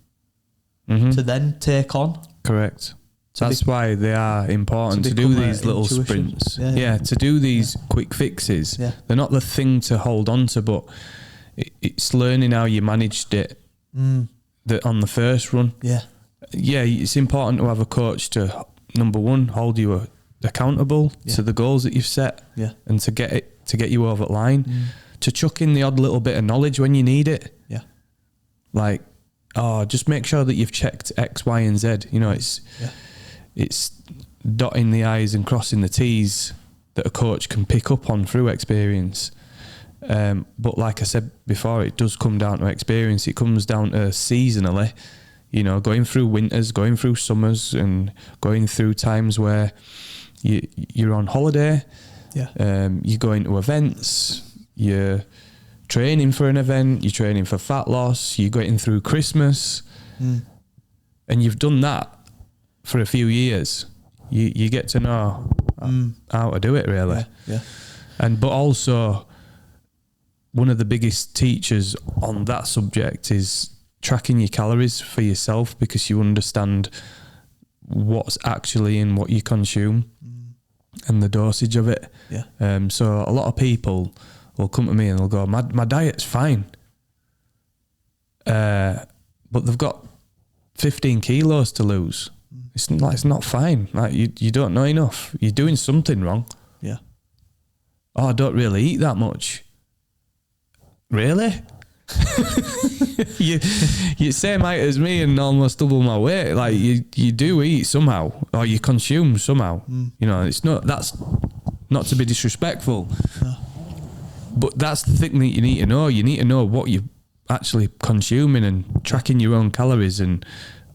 to then take on. Correct. That's why they are important to do these little sprints. Yeah, to do these quick fixes. Yeah. They're not the thing to hold on to, but it's learning how you managed it on the first run. Yeah. Yeah, it's important to have a coach to, number one, hold you accountable to the goals that you've set and to get you over the line. To chuck in the odd little bit of knowledge when you need it. Yeah. Like, just make sure that you've checked X, Y, and Z. You know, it's dotting the I's and crossing the T's that a coach can pick up on through experience. But like I said before, it does come down to experience. It comes down to seasonally, you know, going through winters, going through summers, and going through times where you're on holiday. Yeah. You're going to events. You're training for an event, you're training for fat loss, you're getting through Christmas, and you've done that for a few years. You get to know how to do it, really. Yeah. But also, one of the biggest teachers on that subject is tracking your calories for yourself, because you understand what's actually in what you consume and the dosage of it. Yeah. So a lot of people will come to me and they'll go, my diet's fine, but they've got 15 kilos to lose. It's not fine. Like you don't know enough. You're doing something wrong. Yeah. Oh, I don't really eat that much. Really? you same height as me and almost double my weight. Like you do eat somehow, or you consume somehow. You know, that's not to be disrespectful. No. But that's the thing that you need to know. You need to know what you're actually consuming and tracking your own calories and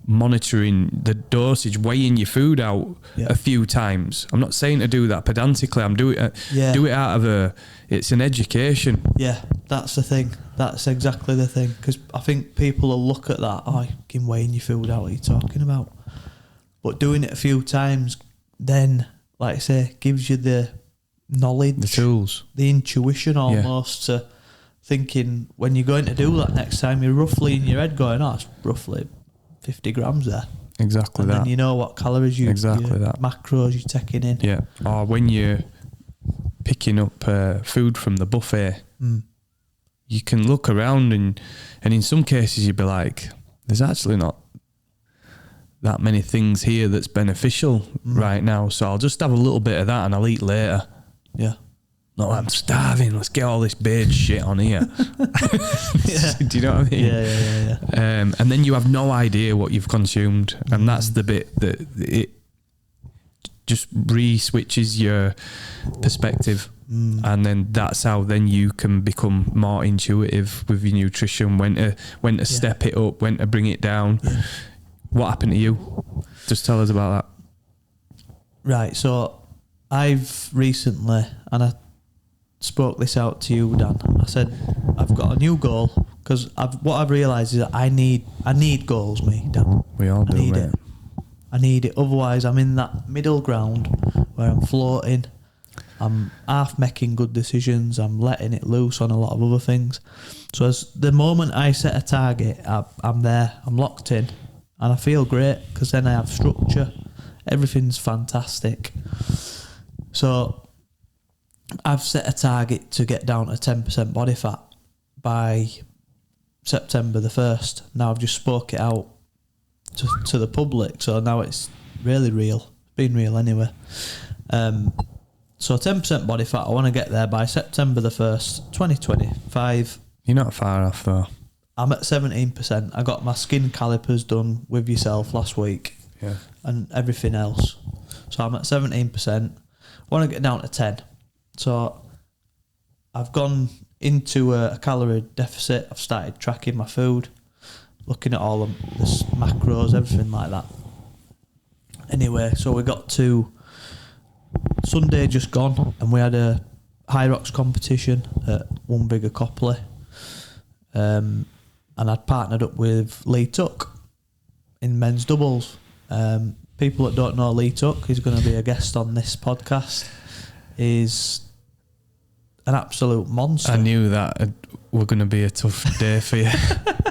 monitoring the dosage, weighing your food out a few times. I'm not saying to do that pedantically. I'm do it out of it's an education. Yeah, that's the thing. That's exactly the thing. Because I think people will look at that, oh, you're weighing your food out, what are you talking about? But doing it a few times, then, like I say, gives you the knowledge, the tools, the intuition almost to thinking when you're going to do that next time, you're roughly in your head going, oh, it's roughly 50 grams there. Exactly and that. Then you know what calories macros you're taking in. Yeah. Or when you're picking up food from the buffet, you can look around and in some cases you'd be like, there's actually not that many things here that's beneficial right now, so I'll just have a little bit of that and I'll eat later. Yeah. Not like I'm starving, let's get all this beard shit on here. Do you know what I mean? Yeah. And then you have no idea what you've consumed, and that's the bit that it just re-switches your perspective, and then that's how then you can become more intuitive with your nutrition, when to step it up, when to bring it down. What happened to you? Just tell us about that. Right, so I've recently, and I spoke this out to you, Dan, I said I've got a new goal, because what I've realised is that I need goals, me, Dan. We all do, mate. I need it, otherwise I'm in that middle ground where I'm floating, I'm half making good decisions, I'm letting it loose on a lot of other things. So as the moment I set a target, I'm there, I'm locked in, and I feel great, because then I have structure, everything's fantastic. So I've set a target to get down to 10% body fat by September the 1st. Now I've just spoke it out to the public, so now it's really real. Been real anyway. So 10% body fat, I want to get there by September the 1st, 2025. You're not far off though. I'm at 17%. I got my skin calipers done with yourself last week. Yeah. And everything else. So I'm at 17%. I want to get down to 10. So I've gone into a calorie deficit. I've started tracking my food, looking at all of the macros, everything like that. Anyway, so we got to Sunday just gone, and we had a high rocks competition at One Bigger Copley. And I'd partnered up with Lee Tuck in men's doubles. People that don't know Lee Tuck, he's going to be a guest on this podcast, is an absolute monster. I knew that were going to be a tough day for you.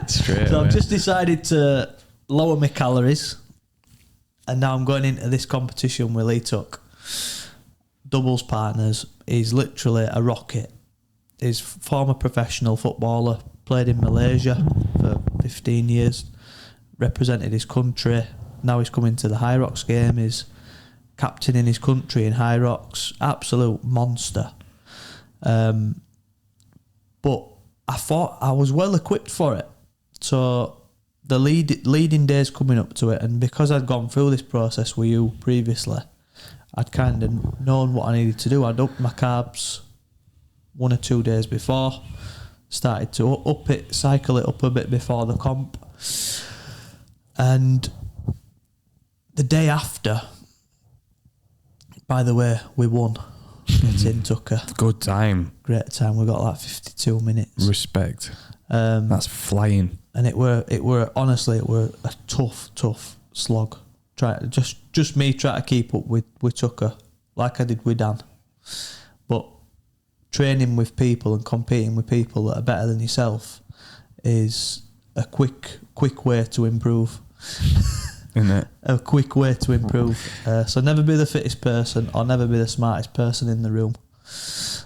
Straight So away. I've just decided to lower my calories, and now I'm going into this competition with Lee Tuck. Doubles partners. He's literally a rocket. He's former professional footballer, played in Malaysia for 15 years, represented his country. Now he's coming to the High Rocks game. He's captaining his country in High Rocks. Absolute monster. But I thought I was well equipped for it. So the leading days coming up to it, and because I'd gone through this process with you previously, I'd kind of known what I needed to do. I'd upped my carbs 1 or 2 days before, started to cycle it up a bit before the comp, and the day after, by the way, we won. Gets in Tucker. Good time. Great time. We got like 52 minutes. Respect. That's flying. And it were honestly a tough slog. Just me trying to keep up with Tucker like I did with Dan. But training with people and competing with people that are better than yourself is a quick way to improve. Isn't it? A quick way to improve. So never be the fittest person or never be the smartest person in the room.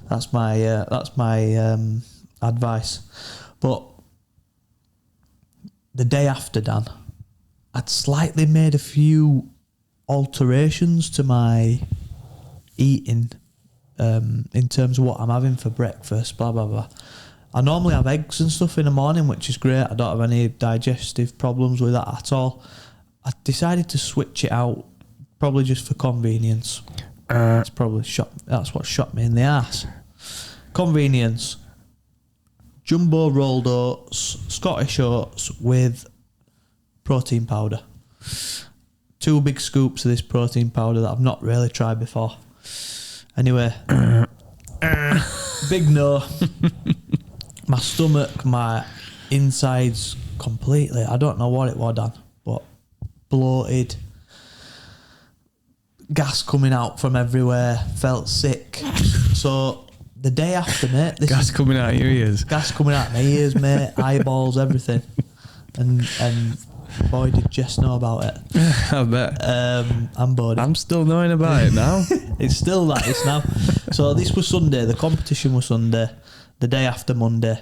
That's my advice. But the day after, Dan, I'd slightly made a few alterations to my eating in terms of what I'm having for breakfast, blah, blah, blah. I normally have eggs and stuff in the morning, which is great. I don't have any digestive problems with that at all. I decided to switch it out, probably just for convenience. That's what shot me in the ass. Convenience. Jumbo rolled oats, Scottish oats with protein powder. 2 big scoops of this protein powder that I've not really tried before. Anyway, big no. My stomach, my insides completely, I don't know what it was, Dan, but bloated, gas coming out from everywhere, felt sick. So the day after, mate, Gas coming out of your ears. Gas coming out of my ears, mate, eyeballs, everything. And boy, did Jess know about it. I bet. I'm bored. I'm still knowing about it now. It's still that, it's now. So this was Sunday, the competition was Sunday. The day after Monday,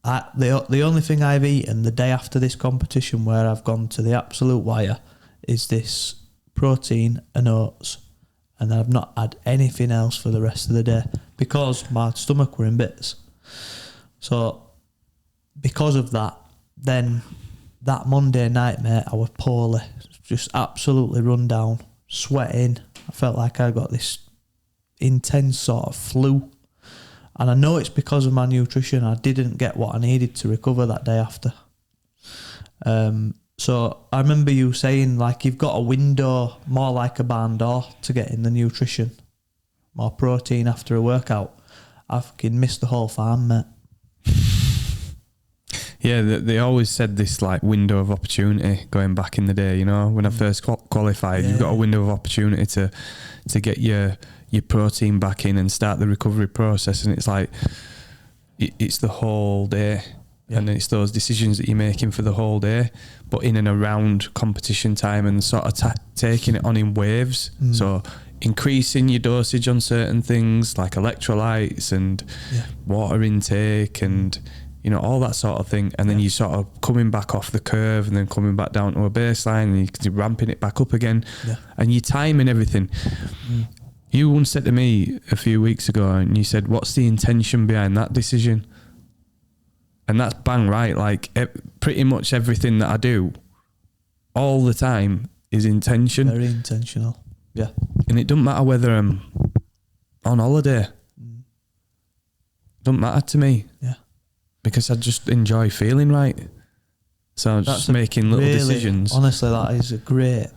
the only thing I've eaten the day after this competition where I've gone to the absolute wire is this protein and oats, and I've not had anything else for the rest of the day because my stomach were in bits. So because of that, then that Monday night, mate, I was poorly, just absolutely run down, sweating. I felt like I got this intense sort of flu. And I know it's because of my nutrition. I didn't get what I needed to recover that day after. So I remember you saying, like, you've got a window more like a barn door to get in the nutrition. More protein after a workout. I fucking missed the whole farm, mate. Yeah, they always said this, like, window of opportunity going back in the day, you know, when I first qualified, you've got a window of opportunity to get your protein back in and start the recovery process, and it's like it's the whole day, and it's those decisions that you're making for the whole day, but in and around competition time, and sort of taking it on in waves. So increasing your dosage on certain things like electrolytes and water intake and, you know, all that sort of thing, and then you sort of coming back off the curve and then coming back down to a baseline, and you're ramping it back up again, and you're timing everything. You once said to me a few weeks ago, and you said, what's the intention behind that decision? And that's bang right. Like, pretty much everything that I do all the time is intention. Very intentional. Yeah. And it doesn't matter whether I'm on holiday. Doesn't matter to me. Yeah. Because I just enjoy feeling right. So I'm just making little decisions. Honestly, that is a great...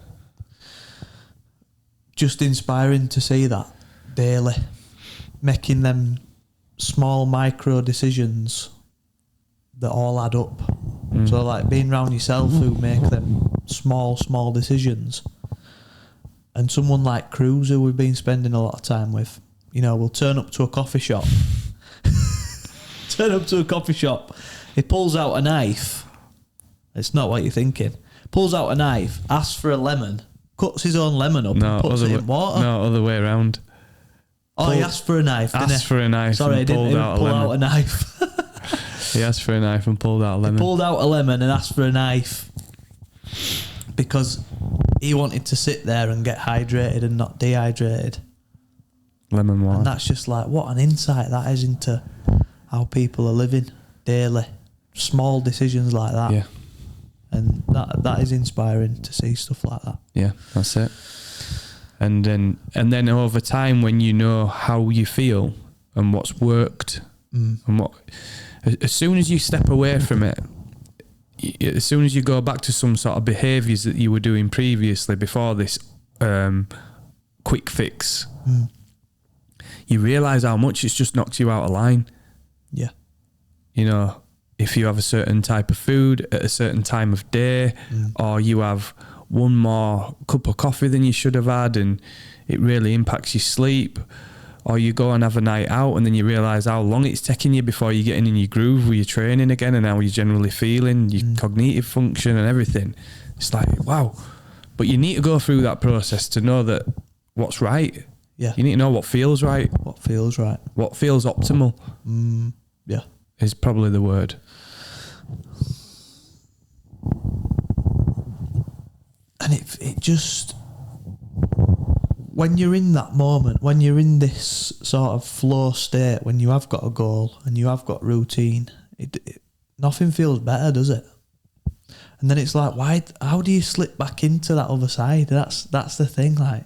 Just inspiring to see that daily, making them small micro decisions that all add up. So like being around yourself who make them small decisions, and someone like Cruz who we've been spending a lot of time with, you know, will turn up to a coffee shop. He pulls out a knife. It's not what you're thinking. Pulls out a knife, asks for a lemon, cuts his own lemon up and puts it in water. No, other way around. Oh, he asked for a knife, didn't he? Asked for a knife. Sorry, and he didn't pulled out pull a lemon. out a knife. He asked for a knife and pulled out a lemon. He pulled out a lemon and asked for a knife because he wanted to sit there and get hydrated and not dehydrated. Lemon water. And that's just like, what an insight that is into how people are living daily. Small decisions like that. Yeah. And that is inspiring to see stuff like that. Yeah, that's it. And then over time, when you know how you feel and what's worked and what, as soon as you step away from it, as soon as you go back to some sort of behaviours that you were doing previously before this quick fix, you realise how much it's just knocked you out of line. Yeah. You know, if you have a certain type of food at a certain time of day, or you have one more cup of coffee than you should have had and it really impacts your sleep, or you go and have a night out and then you realise how long it's taking you before you're getting in your groove with your training again and how you're generally feeling, your cognitive function and everything. It's like, wow. But you need to go through that process to know that what's right. Yeah. You need to know what feels right. What feels right. What feels optimal. Yeah. Is probably the word. And it just, when you're in that moment, when you're in this sort of flow state, when you have got a goal and you have got routine, nothing feels better, does it? And then it's like, how do you slip back into that other side? That's the thing, like.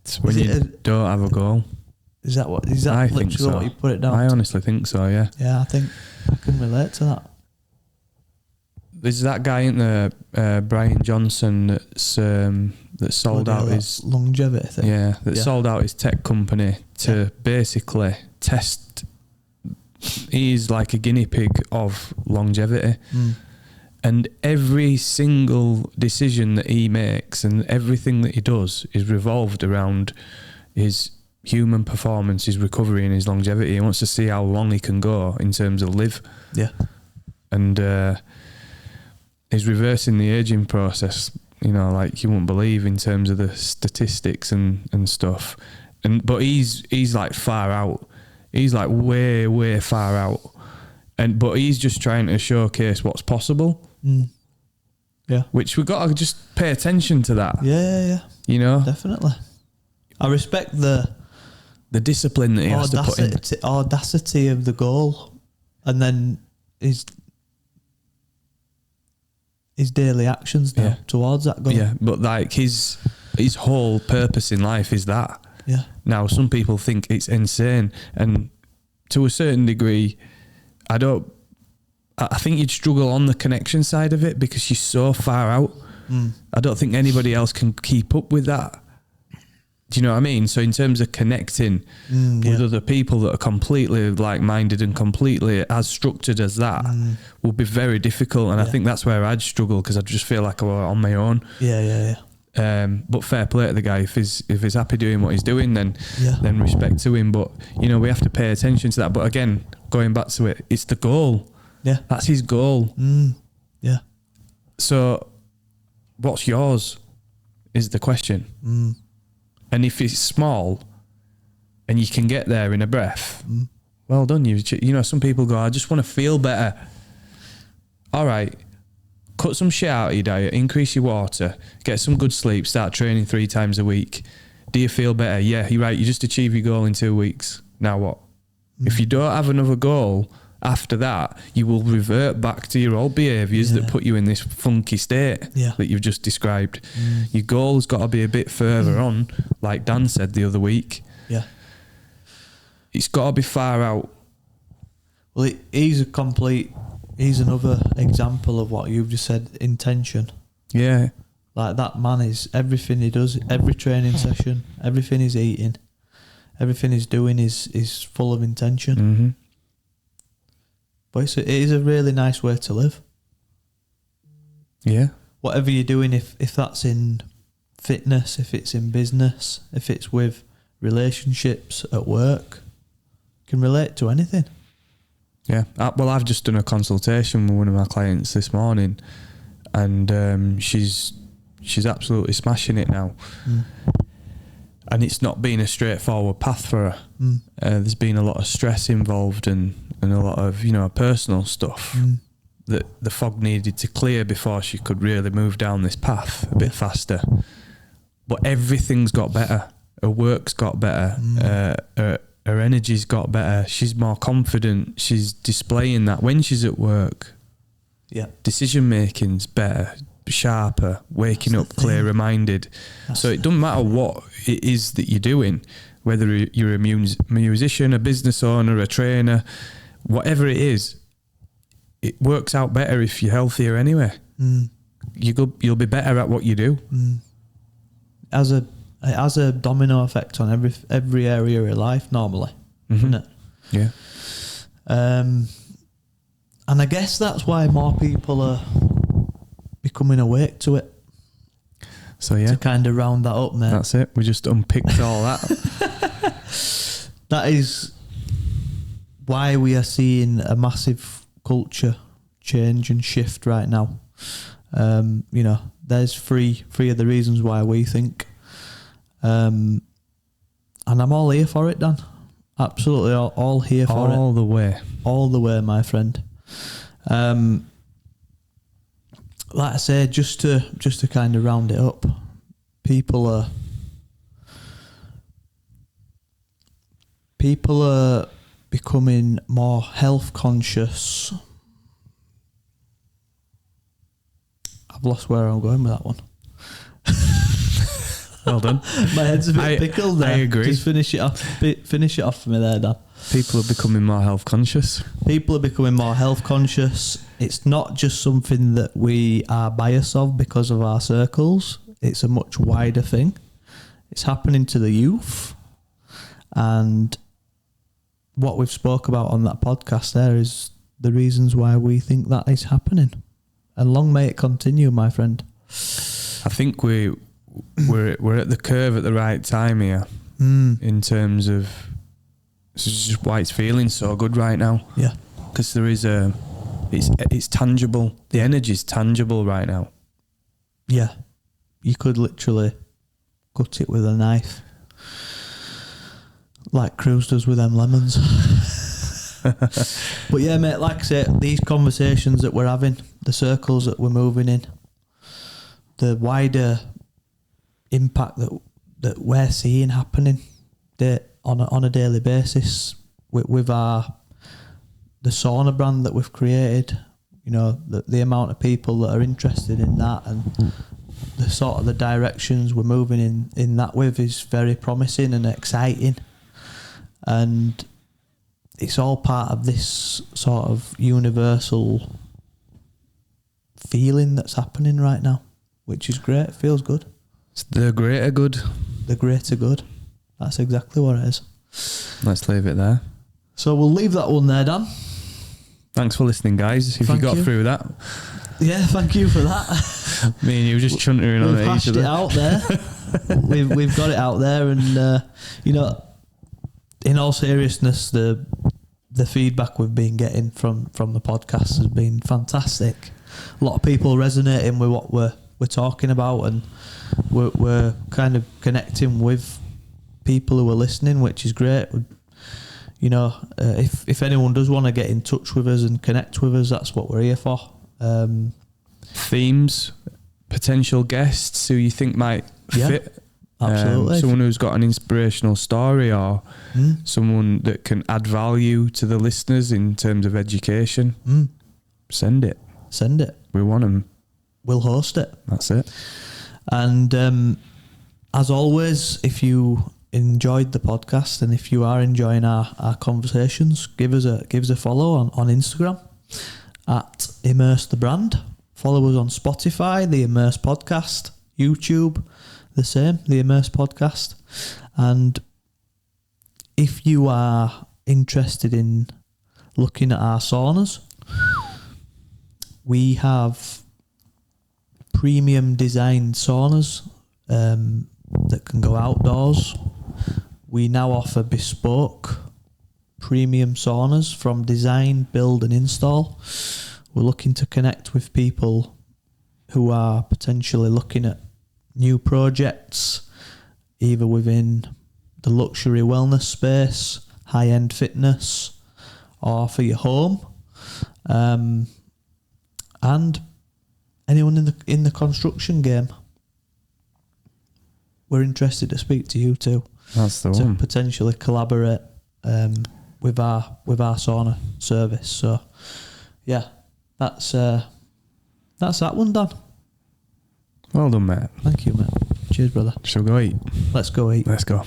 It's when you don't have a goal. Is that I think literally so. what you put it down I to? honestly think so, yeah. Yeah, I think I can relate to that. There's that guy in there, Brian Johnson, that sold out his longevity thing. Yeah, sold out his tech company to basically test. He's like a guinea pig of longevity, and every single decision that he makes and everything that he does is revolved around his human performance, his recovery, and his longevity. He wants to see how long he can go in terms of live. Yeah, and. He's reversing the aging process, you know, like you wouldn't believe in terms of the statistics and stuff. But he's like far out. He's like way far out. But he's just trying to showcase what's possible. Yeah. Which we've got to just pay attention to that. Yeah. You know? Definitely. I respect the discipline that he has to put in. Audacity of the goal. And then his daily actions now towards that goal. Yeah, but like his whole purpose in life is that. Yeah. Now, some people think it's insane, and to a certain degree, I think you'd struggle on the connection side of it because you're so far out. I don't think anybody else can keep up with that. Do you know what I mean? So in terms of connecting with other people that are completely like-minded and completely as structured as that will be very difficult. And I think that's where I'd struggle because I just feel like I'm on my own. Yeah. But fair play to the guy. If he's happy doing what he's doing, then respect to him. But, you know, we have to pay attention to that. But again, going back to it, it's the goal. Yeah. That's his goal. Yeah. So what's yours is the question. And if it's small and you can get there in a breath, well done. You know, some people go, I just want to feel better. All right, cut some shit out of your diet, increase your water, get some good sleep, start training 3 times a week. Do you feel better? Yeah, you're right. You just achieved your goal in 2 weeks. Now what? If you don't have another goal after that, you will revert back to your old behaviours that put you in this funky state that you've just described. Your goal's got to be a bit further on, like Dan said the other week. Yeah. It's got to be far out. Well, he's another example of what you've just said, intention. Yeah. Like that man is, everything he does, every training session, everything he's eating, everything he's doing is full of intention. But it is a really nice way to live. Yeah. Whatever you're doing, if that's in fitness, if it's in business, if it's with relationships at work, you can relate to anything. Yeah. Well, I've just done a consultation with one of my clients this morning, and she's absolutely smashing it now. And it's not been a straightforward path for her. There's been a lot of stress involved and a lot of, you know, personal stuff that the fog needed to clear before she could really move down this path a bit faster. But everything's got better. Her work's got better. Her energy's got better. She's more confident. She's displaying that when she's at work. Yeah. Decision making's better, sharper, waking up clearer-minded. So it doesn't matter what it is that you're doing, whether you're a musician, a business owner, a trainer, whatever it is, it works out better if you're healthier anyway. You'll be better at what you do. As it has a domino effect on every area of life normally, doesn't it? Yeah. And I guess that's why more people are becoming awake to it. So yeah, To kind of round that up, mate. that's it. We just unpicked all that. That is why we are seeing a massive culture change and shift right now. You know, there's three of the reasons why we think. And I'm all here for it, Dan. Absolutely all here for it. All the way. All the way, my friend. Like I say, just to kind of round it up, people are becoming more health conscious. I've lost where I'm going with that one. Well done. My head's a bit pickled there. I agree. Just finish it off for me there, Dan. People are becoming more health conscious. People are becoming more health conscious. It's not just something that we are biased of because of our circles. It's a much wider thing. It's happening to the youth. And what we've spoke about on that podcast there is the reasons why we think that is happening. And long may it continue, my friend. I think we're at the curve at the right time here in terms of this is just why it's feeling so good right now. Yeah, because there is it's tangible. The energy's tangible right now. Yeah, you could literally cut it with a knife, like Cruz does with them lemons. But yeah, mate, like I say, these conversations that we're having, the circles that we're moving in, the wider impact that we're seeing happening on a daily basis with the sauna brand that we've created, you know, the amount of people that are interested in that and the sort of the directions we're moving in that with is very promising and exciting. And it's all part of this sort of universal feeling that's happening right now, which is great. It feels good. It's the greater good. The greater good. That's exactly what it is. Let's leave it there. So we'll leave that one there, Dan. Thanks for listening, guys. If you got through that. Yeah, thank you for that. Me and you just chuntering on We've each hashed other. it out there. we've got it out there, and you know, in all seriousness, the feedback we've been getting from the podcast has been fantastic. A lot of people resonating with what we're talking about, and we're kind of connecting with people who are listening, which is great. You know, if anyone does want to get in touch with us and connect with us, that's what we're here for. Themes, potential guests who you think might fit. Absolutely. Someone who's got an inspirational story or someone that can add value to the listeners in terms of education. Send it. We want them. We'll host it. That's it. And as always, if you enjoyed the podcast and if you are enjoying our conversations, give us a follow on Instagram at Immerse the Brand. Follow us on Spotify, the Immerse Podcast, YouTube, the same, the Immerse Podcast. And if you are interested in looking at our saunas, we have premium designed saunas that can go outdoors. We now offer bespoke premium saunas from design, build and install. We're looking to connect with people who are potentially looking at new projects, either within the luxury wellness space, high-end fitness, or for your home. And anyone in the construction game, we're interested to speak to you too. That's the one. To potentially collaborate with our sauna service. So yeah, that's that one done. Well done, mate. Thank you, mate. Cheers, brother. Shall we go eat? Let's go eat. Let's go.